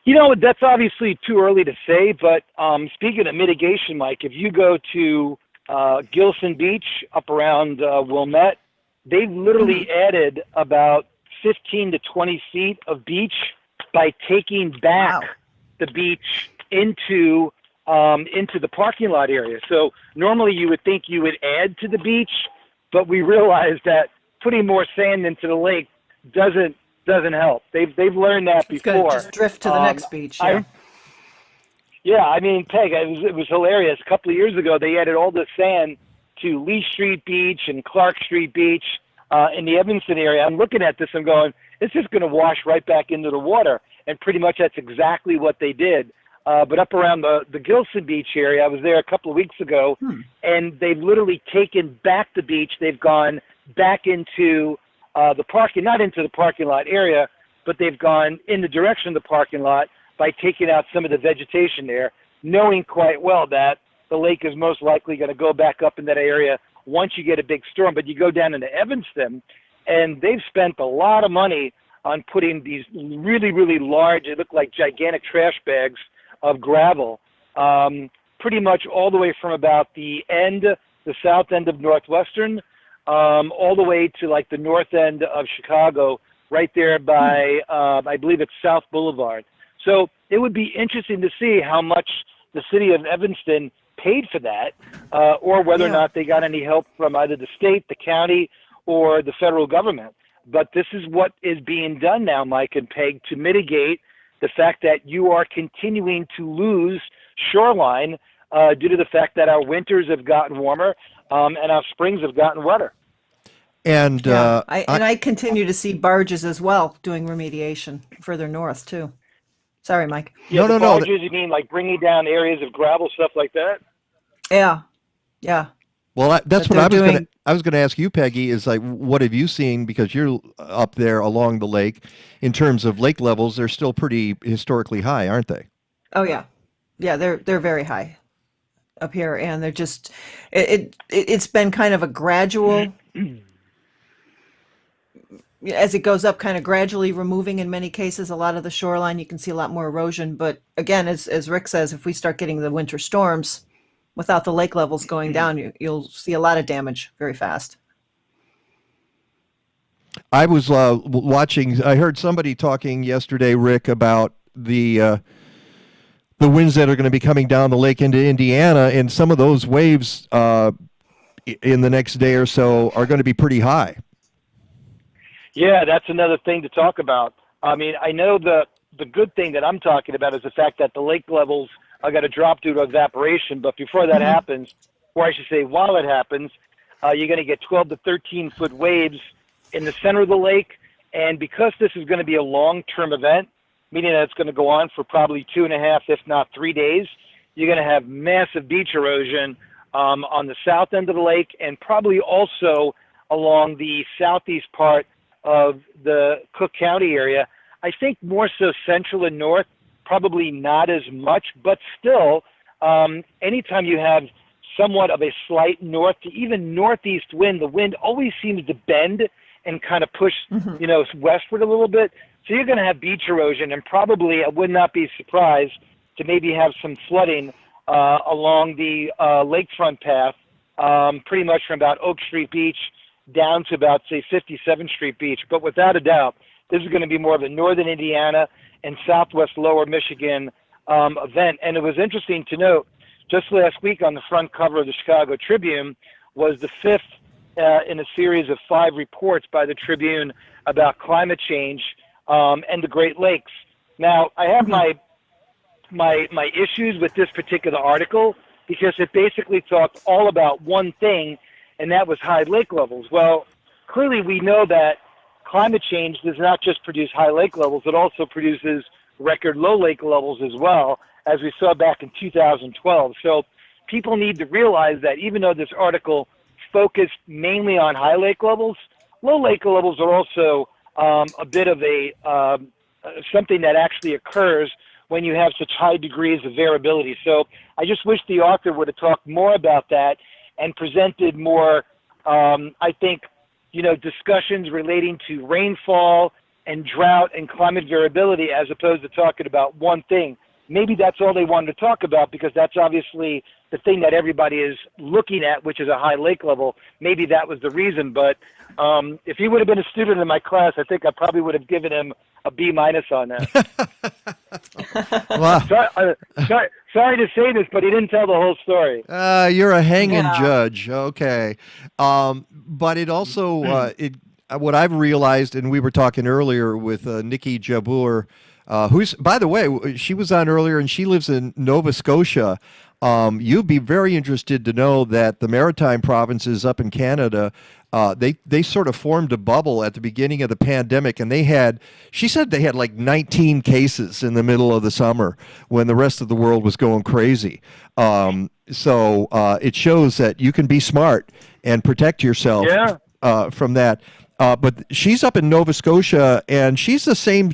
You know, that's obviously too early to say, but speaking of mitigation, Mike, if you go to Gilson Beach up around Wilmette, they've literally added about 15 to 20 feet of beach by taking back the beach into the parking lot area. So normally you would think you would add to the beach, but we realized that putting more sand into the lake doesn't help. They've learned that before. Just drift to the next beach. I mean, Peg, it was hilarious. A couple of years ago, they added all the sand to Lee Street Beach and Clark Street Beach in the Evanston area. I'm looking at this and going, it's just going to wash right back into the water. And pretty much that's exactly what they did. But up around the Gilson Beach area, I was there a couple of weeks ago, and they've literally taken back the beach. They've gone back into not into the parking lot area, but they've gone in the direction of the parking lot by taking out some of the vegetation there, knowing quite well that the lake is most likely going to go back up in that area once you get a big storm. But you go down into Evanston, and they've spent a lot of money on putting these really, really large, they look like gigantic trash bags of gravel, pretty much all the way from about the south end of Northwestern, all the way to like the north end of Chicago, right there by, I believe it's South Boulevard. So it would be interesting to see how much the city of Evanston paid for that, or whether or not they got any help from either the state, the county, or the federal government. But this is what is being done now, Mike and Peg, to mitigate the fact that you are continuing to lose shoreline due to the fact that our winters have gotten warmer and our springs have gotten wetter. And I continue to see barges as well doing remediation further north too. Sorry, Mike. Yeah, no. Barges, you mean like bringing down areas of gravel, stuff like that? Yeah. Well, that's what I was going to ask you, Peggy, is like, what have you seen, because you're up there along the lake, in terms of lake levels? They're still pretty historically high, aren't they? Oh yeah, they're very high up here, and they're just it's been kind of a gradual, as it goes up, kind of gradually removing in many cases a lot of the shoreline. You can see a lot more erosion, but again, as Rick says, if we start getting the winter storms without the lake levels going down, you'll see a lot of damage very fast. I was watching. I heard somebody talking yesterday, Rick, about the winds that are going to be coming down the lake into Indiana, and some of those waves in the next day or so are going to be pretty high. Yeah, that's another thing to talk about. I mean, I know the good thing that I'm talking about is the fact that the lake levels are going to drop due to evaporation. But before that happens, or I should say while it happens, You're going to get 12 to 13-foot waves in the center of the lake. And because this is going to be a long-term event, meaning that it's going to go on for probably 2.5, if not 3 days, you're going to have massive beach erosion on the south end of the lake and probably also along the southeast part of the Cook County area. I think more so central and north, probably not as much, but still, anytime you have somewhat of a slight north to even northeast wind, the wind always seems to bend and kind of push, westward a little bit. So you're going to have beach erosion, and probably I would not be surprised to maybe have some flooding along the lakefront path, pretty much from about Oak Street Beach down to about, say, 57th Street Beach. But without a doubt, this is going to be more of a northern Indiana and southwest lower Michigan event. And it was interesting to note, just last week on the front cover of the Chicago Tribune was the fifth in a series of 5 reports by the Tribune about climate change and the Great Lakes. Now, I have my issues with this particular article because it basically talked all about one thing, and that was high lake levels. Well, clearly we know that climate change does not just produce high lake levels, it also produces record low lake levels as well, as we saw back in 2012. So people need to realize that even though this article focused mainly on high lake levels, low lake levels are also a bit of a something that actually occurs when you have such high degrees of variability. So I just wish the author would have talked more about that and presented more, I think, discussions relating to rainfall and drought and climate variability as opposed to talking about one thing. Maybe that's all they wanted to talk about because that's obviously the thing that everybody is looking at, which is a high lake level. Maybe that was the reason. But if he would have been a student in my class, I think I probably would have given him a B- on that. Wow. Sorry to say this, but he didn't tell the whole story. You're a hanging judge. Okay. But it also, what I've realized, and we were talking earlier with Niki Jabbour, who's, by the way, she was on earlier and she lives in Nova Scotia. You'd be very interested to know that the maritime provinces up in Canada, they sort of formed a bubble at the beginning of the pandemic, and she said they had like 19 cases in the middle of the summer when the rest of the world was going crazy. So it shows that you can be smart and protect yourself from that. But she's up in Nova Scotia, and she's the same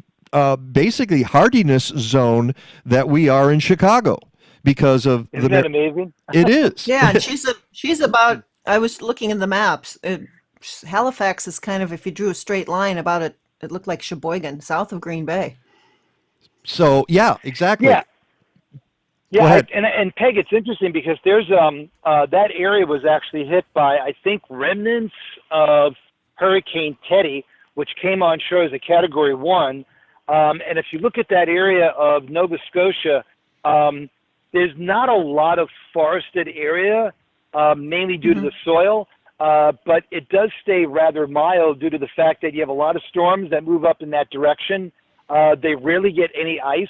basically hardiness zone that we are in Chicago because of Isn't that amazing? It is. Yeah, and she's about, I was looking in the maps. Halifax is kind of, if you drew a straight line about it, it looked like Sheboygan, south of Green Bay. So, yeah, exactly. Yeah. Yeah, and Peg, it's interesting because there's that area was actually hit by, I think, remnants of Hurricane Teddy, which came on shore as a Category 1. And if you look at that area of Nova Scotia, there's not a lot of forested area, mainly due to the soil, but it does stay rather mild due to the fact that you have a lot of storms that move up in that direction. They rarely get any ice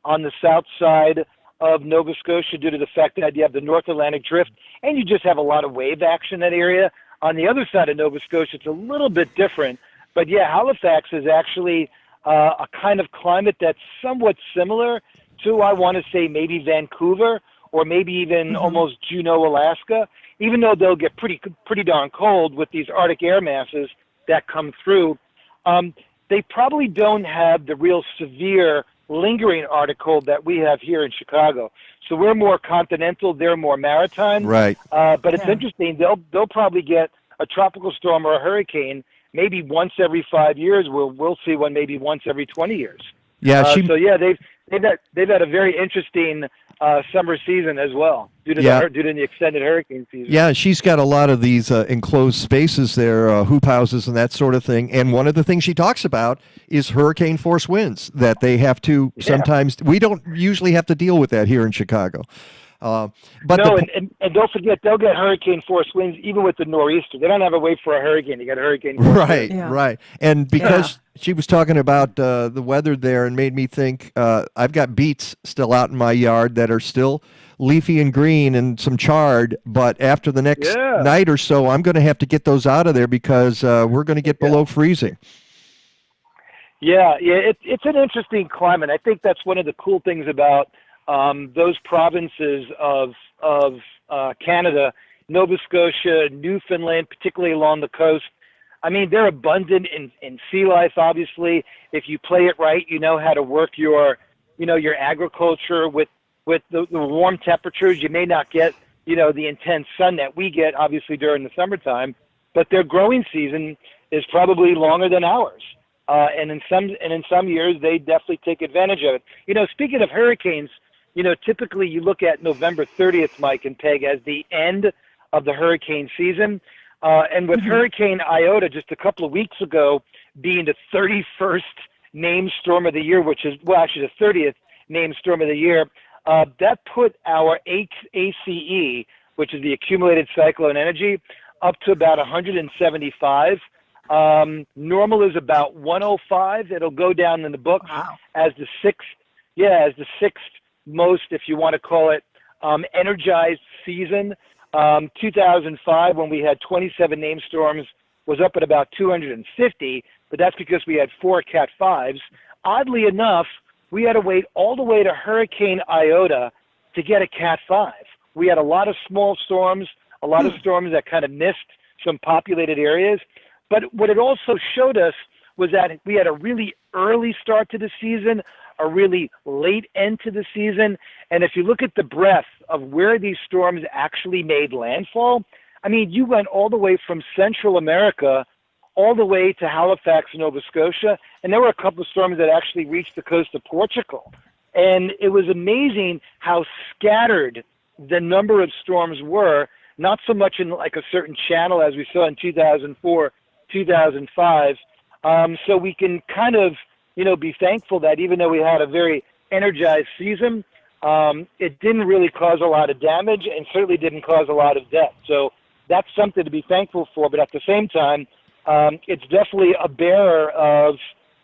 on the south side of Nova Scotia due to the fact that you have the North Atlantic Drift, and you just have a lot of wave action in that area. On the other side of Nova Scotia, it's a little bit different. But yeah, Halifax is actually a kind of climate that's somewhat similar to, I want to say, maybe Vancouver or maybe even almost Juneau, Alaska, even though they'll get pretty darn cold with these Arctic air masses that come through. They probably don't have the real severe lingering Arctic cold that we have here in Chicago. So we're more continental, they're more maritime. Right. But it's interesting, they'll probably get a tropical storm or a hurricane maybe once every 5 years. We'll see one maybe once every 20 years. Yeah. So yeah, they've had a very interesting summer season as well due to the extended hurricane season. Yeah, she's got a lot of these enclosed spaces there, hoop houses and that sort of thing. And one of the things she talks about is hurricane force winds that they have to sometimes. We don't usually have to deal with that here in Chicago. But no, and don't forget, they'll get hurricane force winds even with the nor'easter. They don't have to wait for a hurricane to get hurricane force right, winds. right. And because she was talking about the weather there, and made me think, I've got beets still out in my yard that are still leafy and green and some charred, but after the next night or so, I'm going to have to get those out of there because we're going to get below freezing. Yeah, it's an interesting climate. I think that's one of the cool things about those provinces of Canada, Nova Scotia, Newfoundland, particularly along the coast. I mean, they're abundant in sea life, obviously. If you play it right, you know how to work your agriculture with the warm temperatures. You may not get, the intense sun that we get, obviously, during the summertime, but their growing season is probably longer than ours. And in some years, they definitely take advantage of it. Speaking of hurricanes, typically you look at November 30th, Mike and Peg, as the end of the hurricane season. And with Hurricane Iota just a couple of weeks ago being the 31st named storm of the year, which is, well, actually the 30th named storm of the year, that put our ACE, which is the accumulated cyclone energy, up to about 175. Normal is about 105. It'll go down in the book as the sixth most, if you want to call it, energized season. 2005, when we had 27 named storms, was up at about 250, but that's because we had 4 Cat 5s. Oddly enough, we had to wait all the way to Hurricane Iota to get a Cat 5. We had a lot of small storms, a lot of storms that kind of missed some populated areas. But what it also showed us was that we had a really early start to the season, a really late end to the season. And if you look at the breadth of where these storms actually made landfall, I mean, you went all the way from Central America all the way to Halifax, Nova Scotia, and there were a couple of storms that actually reached the coast of Portugal. And it was amazing how scattered the number of storms were, not so much in like a certain channel as we saw in 2004, 2005. So we can kind of, be thankful that even though we had a very energized season, it didn't really cause a lot of damage and certainly didn't cause a lot of death. So that's something to be thankful for. But at the same time, it's definitely a bearer of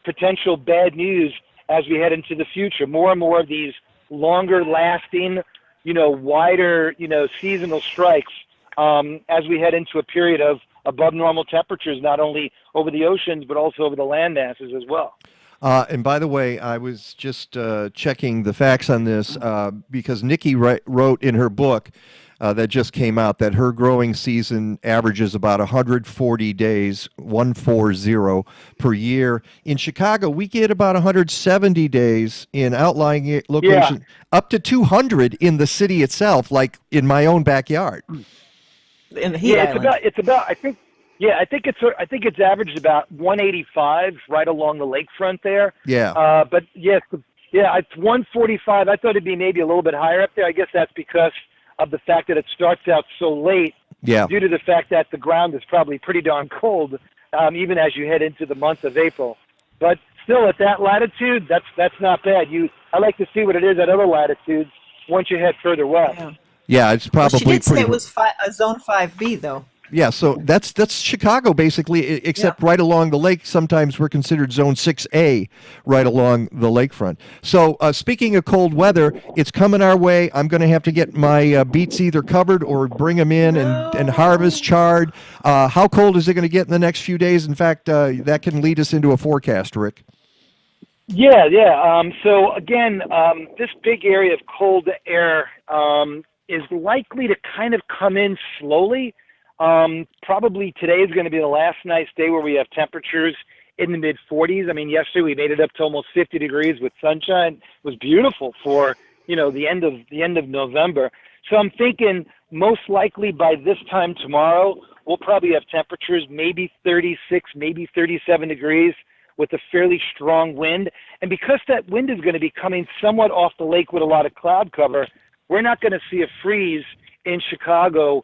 potential bad news as we head into the future. More and more of these longer lasting, wider, seasonal strikes as we head into a period of above normal temperatures, not only over the oceans, but also over the land masses as well. And by the way, I was just checking the facts on this because Nikki wrote in her book that just came out that her growing season averages about 140 days, 140 per year. In Chicago, we get about 170 days in outlying locations, up to 200 in the city itself, like in my own backyard. In the heat island. It's about I think it's averaged about 185 right along the lakefront there. Yeah. But yes, it's 145. I thought it'd be maybe a little bit higher up there. I guess that's because of the fact that it starts out so late. Yeah. Due to the fact that the ground is probably pretty darn cold, even as you head into the month of April. But still, at that latitude, that's not bad. I like to see what it is at other latitudes once you head further west. Yeah, it's probably She did say pretty. it was a zone 5B, though. Yeah, so that's Chicago basically, except right along the lake. Sometimes we're considered Zone 6A right along the lakefront. So speaking of cold weather, it's coming our way. I'm going to have to get my beets either covered or bring them in and harvest charred. How cold is it going to get in the next few days? In fact, that can lead us into a forecast, Rick. Yeah. So again, this big area of cold air is likely to kind of come in slowly. Probably today is going to be the last nice day where we have temperatures in the mid 40s. I mean, yesterday we made it up to almost 50 degrees with sunshine. It was beautiful for, the end of November. So I'm thinking most likely by this time tomorrow, we'll probably have temperatures maybe 36, maybe 37 degrees with a fairly strong wind. And because that wind is going to be coming somewhat off the lake with a lot of cloud cover, we're not going to see a freeze in Chicago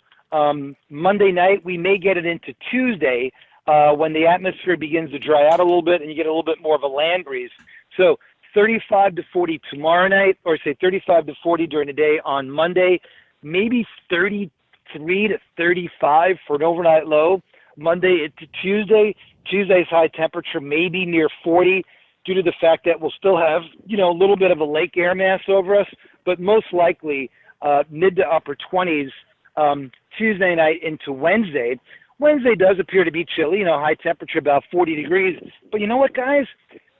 Monday night. We may get it into Tuesday when the atmosphere begins to dry out a little bit and you get a little bit more of a land breeze. So 35 to 40 tomorrow night, or say 35 to 40 during the day on Monday, maybe 33 to 35 for an overnight low. Monday to Tuesday's high temperature maybe near 40 due to the fact that we'll still have, a little bit of a lake air mass over us, but most likely mid to upper 20s Tuesday night into Wednesday. Wednesday does appear to be chilly, high temperature about 40 degrees. But you know what, guys?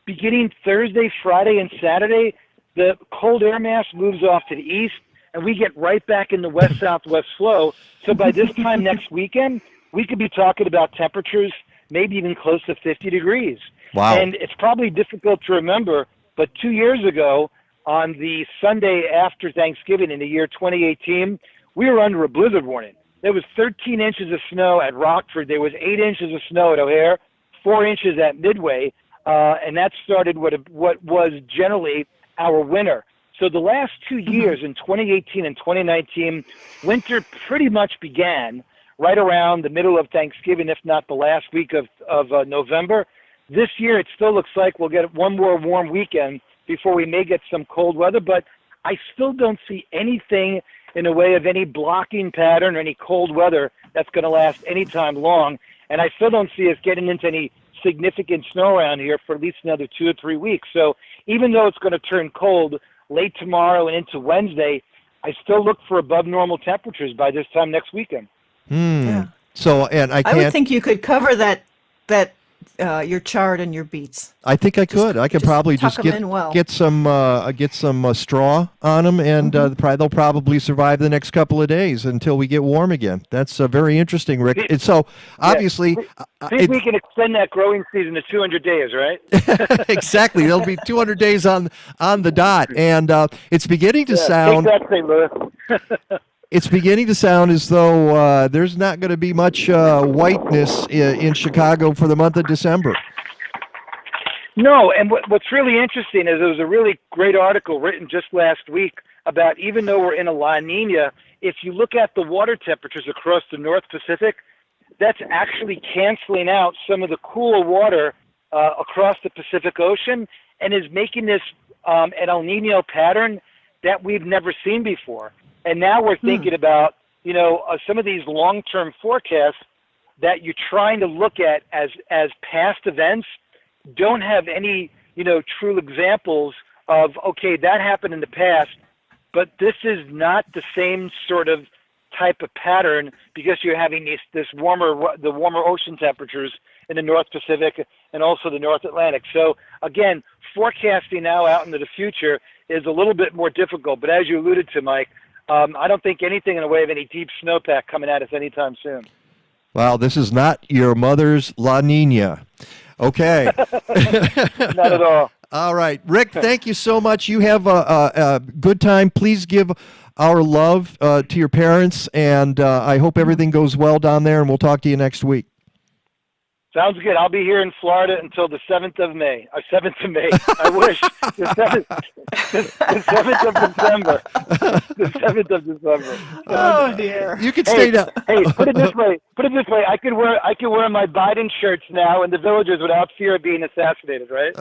Beginning Thursday, Friday, and Saturday, the cold air mass moves off to the east, and we get right back in the west-southwest flow. So by this time next weekend, we could be talking about temperatures maybe even close to 50 degrees. Wow. And it's probably difficult to remember, but 2 years ago, on the Sunday after Thanksgiving in the year 2018, we were under a blizzard warning. There was 13 inches of snow at Rockford. There was 8 inches of snow at O'Hare, 4 inches at Midway, and that started what was generally our winter. So the last 2 years, in 2018 and 2019, winter pretty much began right around the middle of Thanksgiving, if not the last week of November. This year, it still looks like we'll get one more warm weekend before we may get some cold weather, but I still don't see anything in the way of any blocking pattern or any cold weather that's going to last any time long. And I still don't see us getting into any significant snow around here for at least another 2 or 3 weeks. So even though it's going to turn cold late tomorrow and into Wednesday, I still look for above normal temperatures by this time next weekend. Yeah. So, and I would think you could cover that your chard and your beets. I think I could. I could probably just get some straw on them, and they'll probably survive the next couple of days until we get warm again. That's very interesting, Rick. And so obviously, we can extend that growing season to 200 days, right? Exactly. There'll be 200 days on the dot, and it's beginning to sound. Take that, St. Louis. It's beginning to sound as though there's not going to be much whiteness in Chicago for the month of December. No, and what's really interesting is there was a really great article written just last week about, even though we're in a La Nina, if you look at the water temperatures across the North Pacific, that's actually canceling out some of the cooler water across the Pacific Ocean and is making this an El Nino pattern that we've never seen before. And now we're thinking about, some of these long-term forecasts that you're trying to look at as past events don't have any, true examples of, okay, that happened in the past, but this is not the same sort of type of pattern because you're having the warmer ocean temperatures in the North Pacific and also the North Atlantic. So again, forecasting now out into the future is a little bit more difficult, but as you alluded to, Mike, I don't think anything in the way of any deep snowpack coming at us anytime soon. Well, this is not your mother's La Nina. Okay. Not at all. All right. Rick, thank you so much. You have a good time. Please give our love to your parents, and I hope everything goes well down there, and we'll talk to you next week. Sounds good. I'll be here in Florida until the 7th of May. 7th of May. I wish. The 7th of December. The 7th of December. Oh, dear. You can stay down. Hey, put it this way. I could wear my Biden shirts now in the villages without fear of being assassinated, right?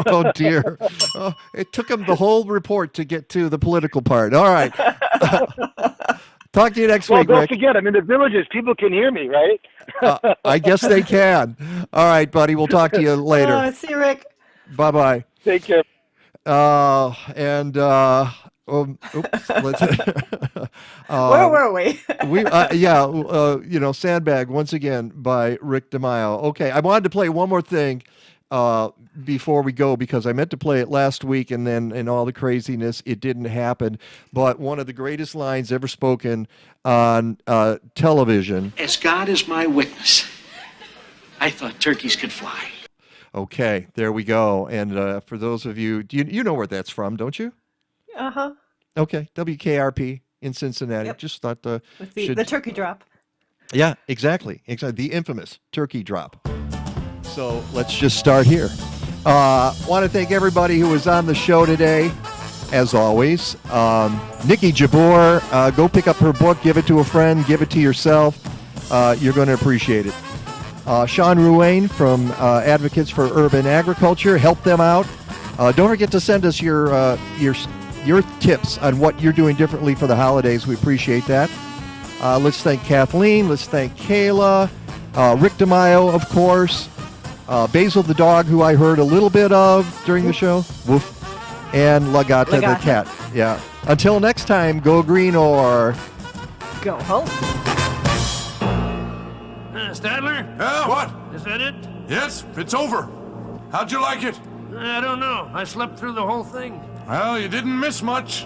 Oh, dear. Oh, it took him the whole report to get to the political part. All right. Talk to you next week, Well, Rick. don't forget, I'm in the villages. People can hear me, right? I guess they can. All right, buddy. We'll talk to you later. See you, Rick. Bye-bye. Take care. Oops. Where were we? Sandbag once again by Rick DiMaio. Okay, I wanted to play one more thing before we go, because I meant to play it last week, and then in all the craziness, it didn't happen. But one of the greatest lines ever spoken on television. As God is my witness, I thought turkeys could fly. Okay, there we go. And for those of you, you know where that's from, don't you? Uh-huh. Okay, WKRP in Cincinnati. Yep. Just thought the turkey drop. Yeah, exactly. The infamous turkey drop. So let's just start here. Want to thank everybody who was on the show today, as always. Nikki Jabor, go pick up her book, give it to a friend, give it to yourself. You're going to appreciate it. Sean Ruane from Advocates for Urban Agriculture, help them out. Don't forget to send us your tips on what you're doing differently for the holidays. We appreciate that. Let's thank Kathleen. Let's thank Kayla. Rick DiMaio, of course. Basil the dog, who I heard a little bit of during the show. Woof. And Lagata the cat. Yeah. Until next time, go green or go home. Stadler? Yeah, what? Is that it? Yes, it's over. How'd you like it? I don't know. I slept through the whole thing. Well, you didn't miss much.